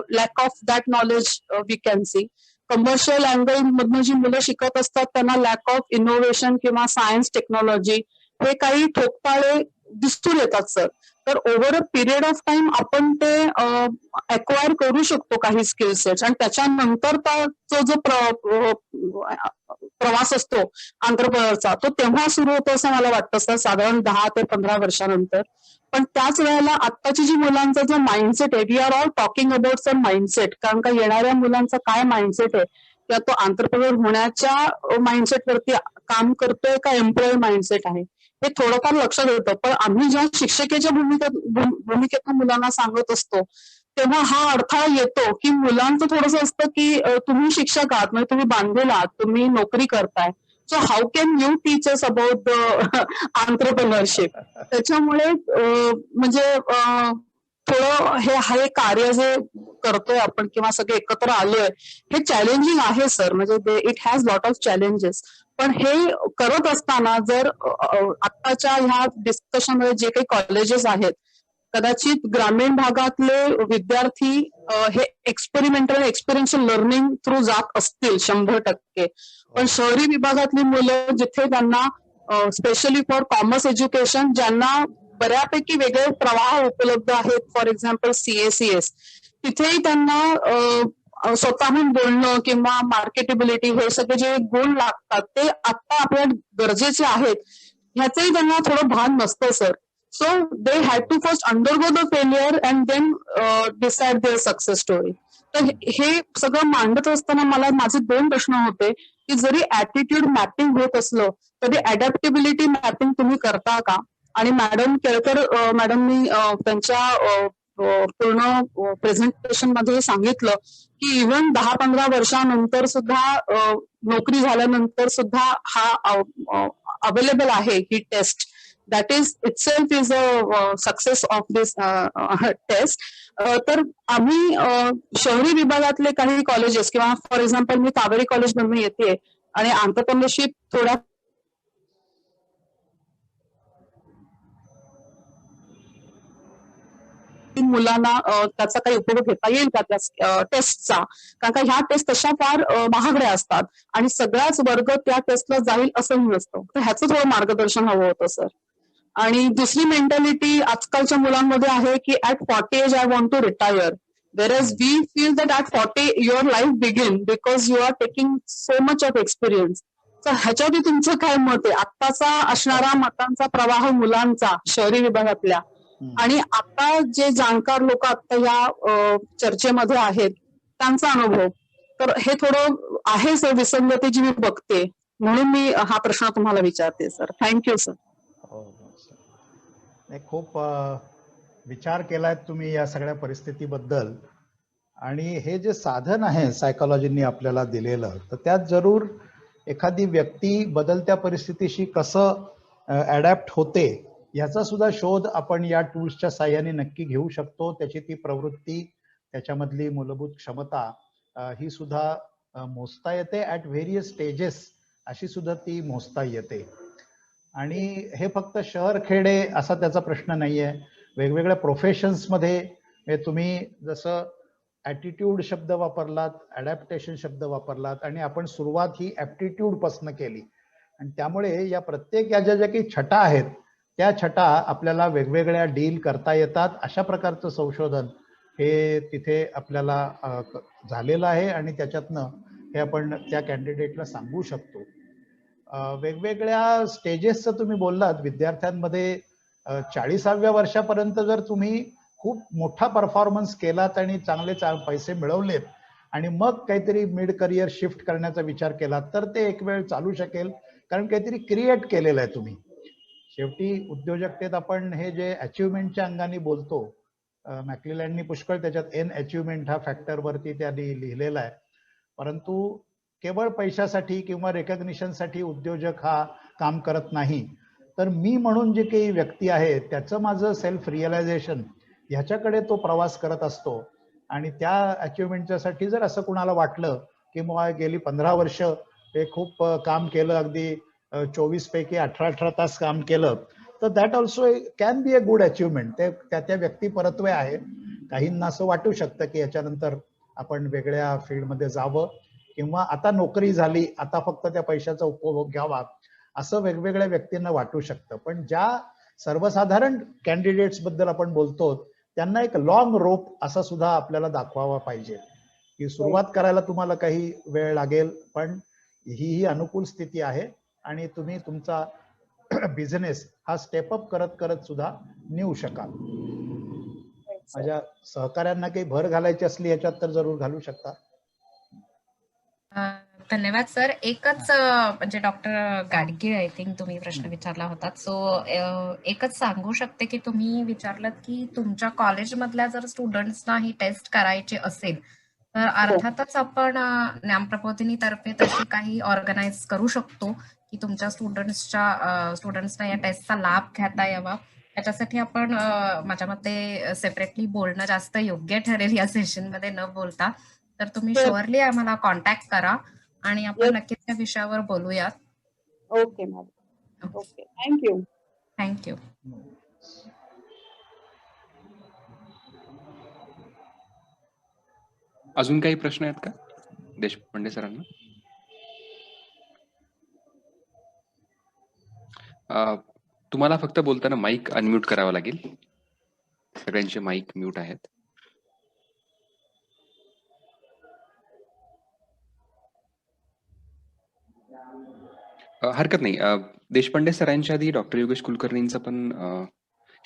lack of that knowledge we can see. Commercial angle मधनं जी मुलं शिकत असतात त्यांना लॅक ऑफ इनोव्हेशन किंवा सायन्स टेक्नॉलॉजी हे काही ठोकताळे दिसून येतात सर. तर over a period of time आपण ते अक्वायर करू शकतो काही स्किल सेट्स, आणि त्याच्यानंतर जो प्रवास असतो आंतरप्रनरचा तो तेव्हा सुरू होतो असं मला वाटतं सर, साधारण 10 ते 15 वर्षानंतर. पण त्याच वेळेला आत्ताची जी मुलांचा जो माइंडसेट आहे, we are all talking about sir mindset, कारण का येणाऱ्या मुलांचा काय माइंडसेट आहे, किंवा तो आंतरप्रनर होण्याच्या माइंडसेट वरती काम करतोय का एम्प्लॉय माइंडसेट आहे, हे थोडंफार लक्षात येतं. पण आम्ही ज्या शिक्षकेच्या भूमिकेतून मुलांना सांगत असतो तेव्हा हा अडथळा येतो की मुलांचं थोडंसं असतं की तुम्ही शिक्षक आहात, म्हणजे तुम्ही बांधलेला आहात, तुम्ही नोकरी करताय, so how can you teach us about entrepreneurship. त्याच्यामुळे म्हणजे थोडं हे कार्य जे करतोय आपण किंवा सगळे एकत्र आलोय हे चॅलेंजिंग आहे सर, म्हणजे it has lot of challenges. पण हे करत असताना जर आत्ताच्या ह्या डिस्कशनमध्ये जे काही कॉलेजेस आहेत, कदाचित ग्रामीण भागातले विद्यार्थी हे एक्सपेरिमेंटल एक्सपिरियन्शियल लर्निंग थ्रू जात असतील 100%, पण शहरी विभागातली मुलं जिथे त्यांना स्पेशली फॉर कॉमर्स एज्युकेशन ज्यांना बऱ्यापैकी वेगळे प्रवाह उपलब्ध आहेत, फॉर एक्झाम्पल CACS, तिथेही त्यांना स्वतःहून बोलणं किंवा मार्केटेबिलिटी हे सगळे जे गुण लागतात ते आता आपल्या गरजेचे आहेत ह्याचंही त्यांना थोडं भान नसतं sir. So they had to first undergo the failure and then decide their success story. तर हे सगळं मांडत असताना मला माझे 2 प्रश्न होते की जरी ऍटिट्यूड मॅपिंग होत असलं तरी अडॅप्टेबिलिटी मॅपिंग तुम्ही करता का? आणि मॅडम केळकर मॅडमनी त्यांच्या पूर्ण प्रेझेंटेशन मध्ये सांगितलं की इव्हन 10-15 वर्षानंतर सुद्धा नोकरी झाल्यानंतर सुद्धा हा अवेलेबल आहे ही taste. That is itself is a success of this test. तर आम्ही शहरी विभागातले काही कॉलेजेस किंवा for example me Kaveri college मधून येते आणि आंतरप्रनरशिप थोडा मुलांना त्याचा काही उपयोग घेता येईल का त्या टेस्टचा, कारण का ह्या टेस्ट तशा फार महागड्या असतात आणि सगळाच वर्ग त्या टेस्टला जाईल असंही नसतं. तर ह्याचं थोडं मार्गदर्शन हवं होतं सर. आणि दुसरी मेंटॅलिटी आजकालच्या मुलांमध्ये आहे की at 40 age I want to retire, whereas we feel that at 40 your life begin because you are taking so much of experience. तर ह्याच्यावरती तुमचं काय मत आहे? आत्ताचा असणारा मतांचा प्रवाह मुलांचा शहरी विभागातल्या आणि आता जे जाणकार लोक आता या चर्चेमध्ये आहेत त्यांचा अनुभव, तर हे थोडं आहे सर विसंगती जी मी बघते, म्हणून मी हा प्रश्न तुम्हाला विचारते सर. Thank you sir. खूप विचार केलाय तुम्ही या सगळ्या परिस्थितीबद्दल. आणि हे जे साधन आहे सायकोलॉजींनी आपल्याला दिलेलं, तर त्यात जरूर एखादी व्यक्ती बदलत्या परिस्थितीशी कसं अडॅप्ट होते याचा सुद्धा शोध आपण या टूल्सच्या साह्याने नक्की घेऊ शकतो. त्याची ती प्रवृत्ती, त्याच्यामधली मूलभूत क्षमता ही सुद्धा मोजता येते. ऍट व्हेरियस स्टेजेस अशी सुद्धा ती मोजता येते. आणि हे फक्त शहर खेडे असा त्याचा प्रश्न नाहीये. वेगवेगळ्या प्रोफेशन्समध्ये तुम्ही जसं ॲटिट्यूड शब्द वापरलात, अडॅप्टेशन शब्द वापरलात आणि आपण सुरुवात ही ॲप्टिट्यूड पासून केली, आणि त्यामुळे या प्रत्येक या ज्या काही छटा आहेत त्या छटा आपल्याला वेगवेगळ्या डील करता येतात. अशा प्रकारचं संशोधन हे तिथे आपल्याला झालेलं आहे आणि त्याच्यातनं हे आपण त्या कॅन्डिडेटला सांगू शकतो. वेगवेगळ्या स्टेजेसचं तुम्ही बोललात. विद्यार्थ्यांमध्ये 40व्या वर्षापर्यंत जर तुम्ही खूप मोठा परफॉर्मन्स केलात आणि चांगले पैसे मिळवलेत आणि मग काहीतरी मिड करिअर शिफ्ट करण्याचा विचार केलात तर ते एक वेळ चालू शकेल, कारण काहीतरी क्रिएट केलेलं आहे तुम्ही. शेवटी उद्योजकतेत आपण हे जे अचिव्हमेंटच्या अंगाने बोलतो, मॅक्लेलँडनी पुष्कळ त्याच्यात एन अचिव्हमेंट हा फॅक्टरवरती त्यांनी लिहिलेला आहे. परंतु केवळ पैशासाठी किंवा रेकग्निशनसाठी उद्योजक हा काम करत नाही, तर मी म्हणून जे काही व्यक्ती आहे त्याचं माझं सेल्फ रिअलायझेशन ह्याच्याकडे तो प्रवास करत असतो. आणि त्या अचिव्हमेंटच्यासाठी जर असं कुणाला वाटलं की मग गेली 15 वर्ष हे खूप काम केलं, अगदी 24 पैकी 18 तास काम केलं, तर that also can be a good achievement. ते त्या व्यक्तिपरत्वे आहे. काहींना असं वाटू शकतं की याच्यानंतर आपण वेगळ्या फील्डमध्ये जावं, किंवा आता नोकरी झाली, आता फक्त त्या पैशाचा उपभोग घ्यावा, असं वेगवेगळ्या व्यक्तींना वाटू शकतं. पण ज्या सर्वसाधारण कॅन्डिडेट्स बद्दल आपण बोलतो, त्यांना एक लॉंग रोप असा सुद्धा आपल्याला दाखवावा पाहिजे, की सुरुवात करायला तुम्हाला काही वेळ लागेल, पण ही अनुकूल स्थिती आहे आणि तुम्ही तुमचा बिझनेस हा स्टेप अप करत करत सुद्धा नेऊ शकाल. माझ्या सहकाऱ्यांना काही भर घालायची असली याच्यात तर जरूर घालू शकता. धन्यवाद सर. एकच म्हणजे डॉक्टर गाडगीळ आय थिंक तुम्ही प्रश्न विचारला होता. सो एकच सांगू शकते की तुम्ही विचारलात की तुमच्या कॉलेजमधल्या जर स्टुडंट्सना ही टेस्ट करायची असेल तर अर्थातच आपण ज्ञानप्रबोधिनीतर्फे तशी काही ऑर्गनाईज करू शकतो की तुमच्या स्टुडंट्सना या टेस्टचा लाभ घेता यावा. त्याच्यासाठी आपण माझ्या मते सेपरेटली बोलणं जास्त योग्य ठरेल या सेशनमध्ये न बोलता. तर तुम्ही शुअरली आम्हाला कॉन्टॅक्ट करा आणि आपण नक्कीच त्या विषयावर बोलूयात. Okay madam. Okay, thank you. Thank you. अजून काही प्रश्न आहेत का देशपांडे सरांना? तुम्हाला फक्त बोलताना माईक अनम्यूट करावा लागेल. सगळ्यांचे माईक म्यूट आहेत. हरकत नाही. देशपांडे सरांच्या आधी डॉक्टर योगेश कुलकर्णींचं पण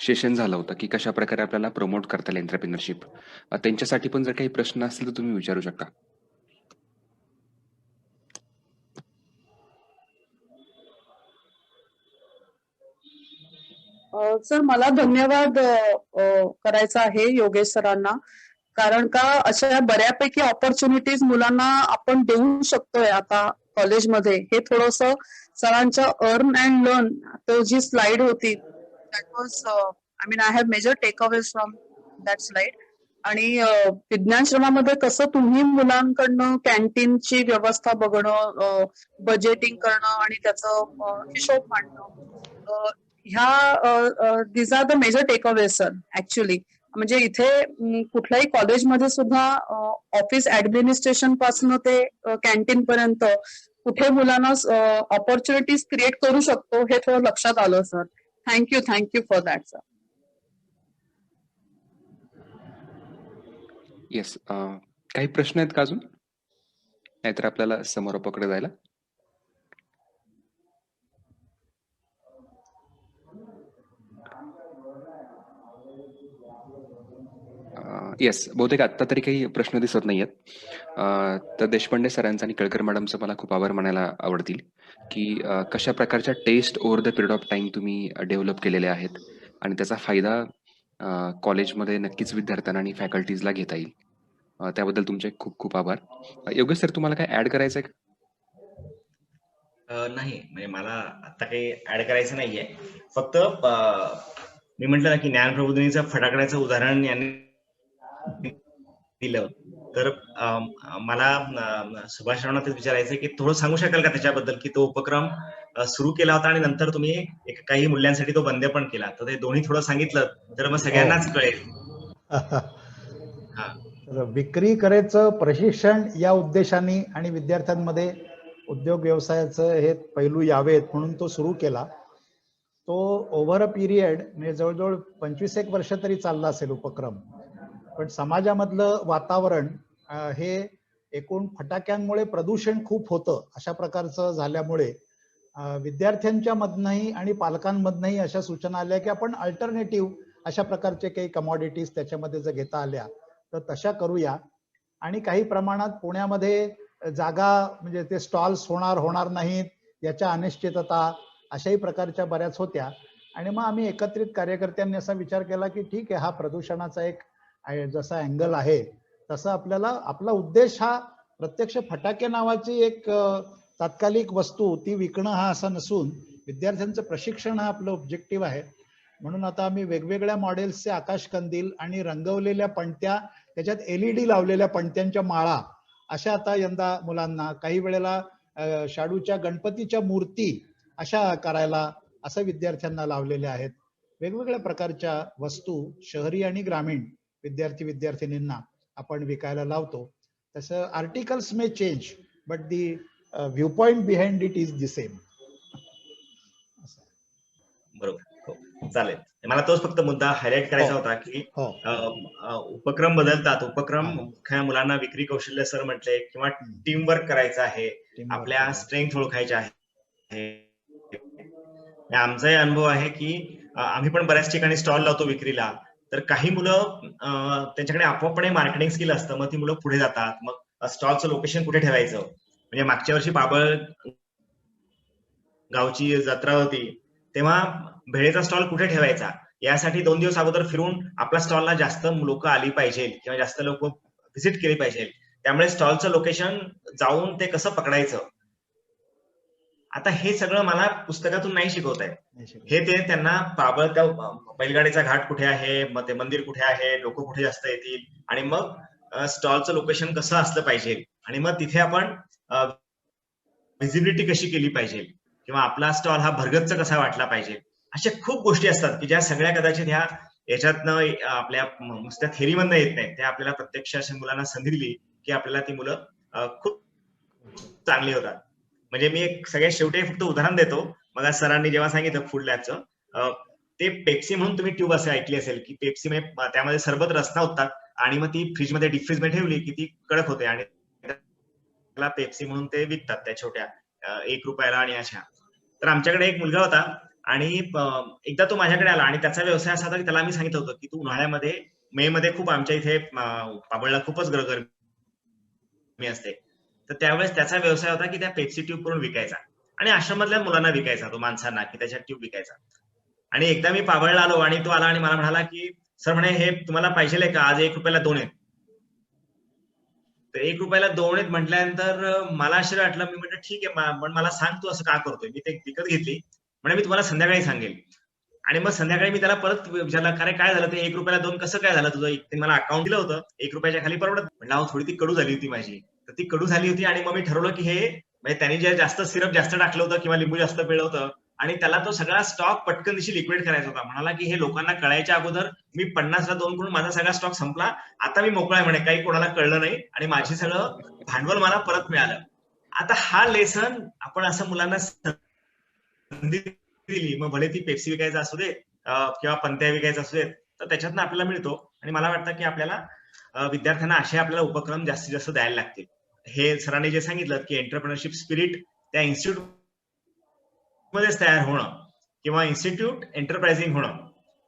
सेशन झालं होतं की कशा प्रकारे आपल्याला प्रमोट करता येईल एंटरप्रेन्योरशिप. त्यांच्यासाठी पण जर काही प्रश्न असतील तर तुम्ही विचारू शकता. सर, मला धन्यवाद करायचा आहे योगेश सरांना, कारण का अशा बऱ्यापैकी ऑपॉर्च्युनिटीज मुलांना आपण देऊ शकतोय आता कॉलेजमध्ये. हे थोडस सरांच्या अर्न अँड लर्न तो जी स्लाइड होती, that was I have major takeaways from that slide. आणि विज्ञानश्रमामध्ये कसं तुम्ही मुलांकडनं कॅन्टीनची व्यवस्था बघणं, बजेटिंग करणं आणि त्याचं हिशोब मांडणं, ह्या these are the major takeaway sir actually. म्हणजे इथे कुठल्याही कॉलेजमध्ये सुद्धा ऑफिस ऍडमिनिस्ट्रेशन पासून ते कॅन्टीन पर्यंत कुठे मुलांना ऑपॉर्च्युनिटीज क्रिएट करू शकतो हे थोडं लक्षात आलं sir. Thank you for that sir. Yes. काही प्रश्न आहेत का अजून? नाहीतर आपल्याला समारोपाकडे जायला. येस, बहुतेक आता तरी काही प्रश्न दिसत नाहीयेत. तर देशपांडे सरांचा आणि केळकर मॅडमचं मला खूप आभार मानायला आवडतील की कशा प्रकारच्या test over the period of time तुम्ही डेव्हलप केलेले आहेत आणि त्याचा फायदा कॉलेजमध्ये नक्कीच विद्यार्थ्यांना आणि फॅकल्टीजला घेता येईल. त्याबद्दल तुमचे खूप खूप आभार. योगेश सर, तुम्हाला काय ऍड करायचं आहे? नाही, म्हणजे मला आता काही ऍड करायचं नाहीये. फक्त मी म्हटलं ना की ज्ञानप्रबोधिनीचं फटाकड्याचं उदाहरण यांनी दिलं, तर मला सुभाष रावना तेच विचारायचं की थोडं सांगू शकाल का त्याच्याबद्दल, की तो उपक्रम सुरू केला होता आणि नंतर तुम्ही काही मूल्यांसाठी तो बंद पण केला, तर ते दोन्ही थोडं सांगितलं तर मग सगळ्यांनाच कळेल. विक्री करायचं प्रशिक्षण या उद्देशाने आणि विद्यार्थ्यांमध्ये उद्योग व्यवसायाचं हे पैलू यावेत म्हणून तो सुरू केला. तो ओव्हर अ पिरियड म्हणजे जवळजवळ 25-1 वर्ष तरी चालला असेल उपक्रम. पण समाजामधलं वातावरण हे एकूण फटाक्यांमुळे प्रदूषण खूप होतं अशा प्रकारचं झाल्यामुळे विद्यार्थ्यांच्या मधनही आणि पालकांमधनही अशा सूचना आल्या की आपण अल्टरनेटिव्ह अशा प्रकारचे काही कमॉडिटीज त्याच्यामध्ये जर घेता आल्या तर तशा करूया. आणि काही प्रमाणात पुण्यामध्ये जागा म्हणजे ते स्टॉल्स होणार नाहीत याच्या अनिश्चितता अशाही प्रकारच्या बऱ्याच होत्या. आणि मग आम्ही एकत्रित कार्यकर्त्यांनी असा विचार केला की ठीक आहे, हा प्रदूषणाचा एक जसा अँगल आहे तसं आपला उद्देश हा प्रत्यक्ष फटाके नावाची एक तात्कालिक वस्तू ती विकणं हा असा नसून विद्यार्थ्यांचं प्रशिक्षण हा आपलं ऑब्जेक्टिव्ह आहे. म्हणून आता आम्ही वेगवेगळ्या मॉडेल्सचे आकाश कंदील आणि रंगवलेल्या पणत्या, त्याच्यात LED लावलेल्या पणत्यांच्या माळा अशा आता यंदा मुलांना, काही वेळेला शाडूच्या गणपतीच्या मूर्ती अशा करायला असं विद्यार्थ्यांना लावलेल्या आहेत. वेगवेगळ्या प्रकारच्या वस्तू शहरी आणि ग्रामीण विद्यार्थी विद्यार्थिनींना आपण विकायला लावतो. तसं articles may change, but the view point behind it is the same. बरोबर. हो, चालेल. मला तोच फक्त मुद्दा हायलाइट करायचा होता की हो उपक्रम बदलतात. उपक्रम हा. मुख्य मुलांना विक्री कौशल्य सर म्हटले किंवा टीम वर्क करायचं आहे, Teamwork आपल्या करायचं. स्ट्रेंथ ओळखायच्या आहे. आमचाही अनुभव आहे की आम्ही पण बऱ्याच ठिकाणी स्टॉल लावतो विक्रीला, तर काही मुलं त्यांच्याकडे आपोआपणे मार्केटिंग स्किल असतं, मग ती मुलं पुढे जातात. मग स्टॉलचं लोकेशन कुठे ठेवायचं, म्हणजे मागच्या वर्षी बाबळ गावची जत्रा होती तेव्हा भेळेचा स्टॉल कुठे ठेवायचा यासाठी 2 दिवस अगोदर फिरून आपल्या स्टॉलला जास्त लोक आली पाहिजे किंवा जास्त लोक व्हिजिट केली पाहिजे. त्यामुळे स्टॉलचं लोकेशन जाऊन ते कसं पकडायचं, आता हे सगळं मला पुस्तकातून नाही शिकवत आहे. हे ते त्यांना बाबळ त्या बैलगाडीचा घाट कुठे आहे, मग ते मंदिर कुठे आहे, लोक कुठे जास्त येतील, आणि मग स्टॉलचं लोकेशन कसं असलं पाहिजे, आणि मग तिथे आपण व्हिजिबिलिटी कशी केली पाहिजे, किंवा आपला स्टॉल हा भरगच्च कसा वाटला पाहिजे. अशा खूप गोष्टी असतात की ज्या सगळ्या कदाचित ह्या याच्यातनं आपल्या नुसत्या थेरीमधनं येत नाहीत. त्या आपल्याला प्रत्यक्ष अशा मुलांना संधी दिली की आपल्याला ती मुलं खूप चांगली होतात. म्हणजे मी एक सगळ्यात शेवटी फक्त उदाहरण देतो. मग आज सरांनी जेव्हा सांगितलं फूड लॅबचं, ते पेप्सी म्हणून तुम्ही ट्यूब असे ऐकली असेल की पेप्सी मध्ये त्यामध्ये सरबत रसना होतात आणि मग ती फ्रीजमध्ये डीप फ्रीज मध्ये ठेवली की ती कडक होते आणि त्याला पेप्सी म्हणून ते विकतात त्या छोट्या 1 रुपयाला आणि अशा. तर आमच्याकडे एक मुलगा होता आणि एकदा तो माझ्याकडे आला आणि त्याचा व्यवसाय असा होता की त्याला मी सांगितलं होतं की तू उन्हाळ्यामध्ये मे मध्ये खूप आमच्या इथे पाबळला खूपच गरमी असते, तर त्यावेळेस त्याचा व्यवसाय होता की त्या पेप्सी ट्यूब करून विकायचा आणि आश्रमातल्या मुलांना विकायचा, तो माणसांना, की त्याच्या ट्यूब विकायचा. आणि एकदा मी पाबळला आलो आणि तो आला आणि मला म्हणाला की सर म्हणे हे तुम्हाला पाहिजे का, आज 1 रुपयाला 2 आहेत. तर 1 रुपयाला 2 आहेत म्हटल्यानंतर मला आश्चर्य वाटलं. मी म्हटलं ठीक आहे, पण मला सांग तू असं का करतोय. मी ते विकत घेतली. म्हणे मी तुम्हाला संध्याकाळी सांगेल. आणि मग संध्याकाळी मी त्याला परत विचारलं, अरे काय झालं, ते 1 रुपयाला 2 कसं काय झालं तुझं, ते मला अकाउंट दिलं होतं 1 रुपयाच्या खाली परवडत. म्हटलं अहो थोडी ती कडू झाली होती माझी. तर ती कडू झाली होती आणि मग मी ठरवलं की हे म्हणजे त्यांनी जे जास्त सिरप जास्त टाकलं होतं किंवा लिंबू जास्त पिळलं होतं आणि त्याला तो सगळा स्टॉक पटकन दिवशी लिक्विड करायचा होता. म्हणाला की हे लोकांना कळायच्या अगोदर मी 50ला 2 करून माझा सगळा स्टॉक संपला, आता मी मोकळा आहे म्हणे, काही कोणाला कळलं नाही आणि माझी सगळं भांडवल मला परत मिळालं. आता हा लेसन आपण असं मुलांना संधी दिली, मग भले ती पेप्सी विकायचा असू दे किंवा पंत्या विकायचा असू देत, तर त्याच्यातनं आपल्याला मिळतो. आणि मला वाटतं की आपल्याला विद्यार्थ्यांना असे आपल्याला उपक्रम जास्तीत जास्त द्यायला लागतील. हे सरांनी जे सांगितलं की एंटरप्रेन्योरशिप स्पिरिट त्या इन्स्टिट्यूट मध्येच तयार होणं किंवा इन्स्टिट्यूट एंटरप्राइझिंग होणं,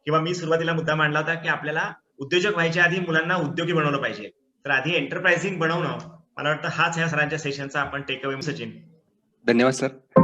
किंवा मी सुरुवातीला मुद्दा मांडला होता की आपल्याला उद्योजक व्हायच्या आधी मुलांना उद्योगी बनवलं पाहिजे, तर आधी एंटरप्राइझिंग बनवणं, मला वाटतं हाच ह्या सरांच्या सेशनचा आपण टेक अवे. सचिन, धन्यवाद सर.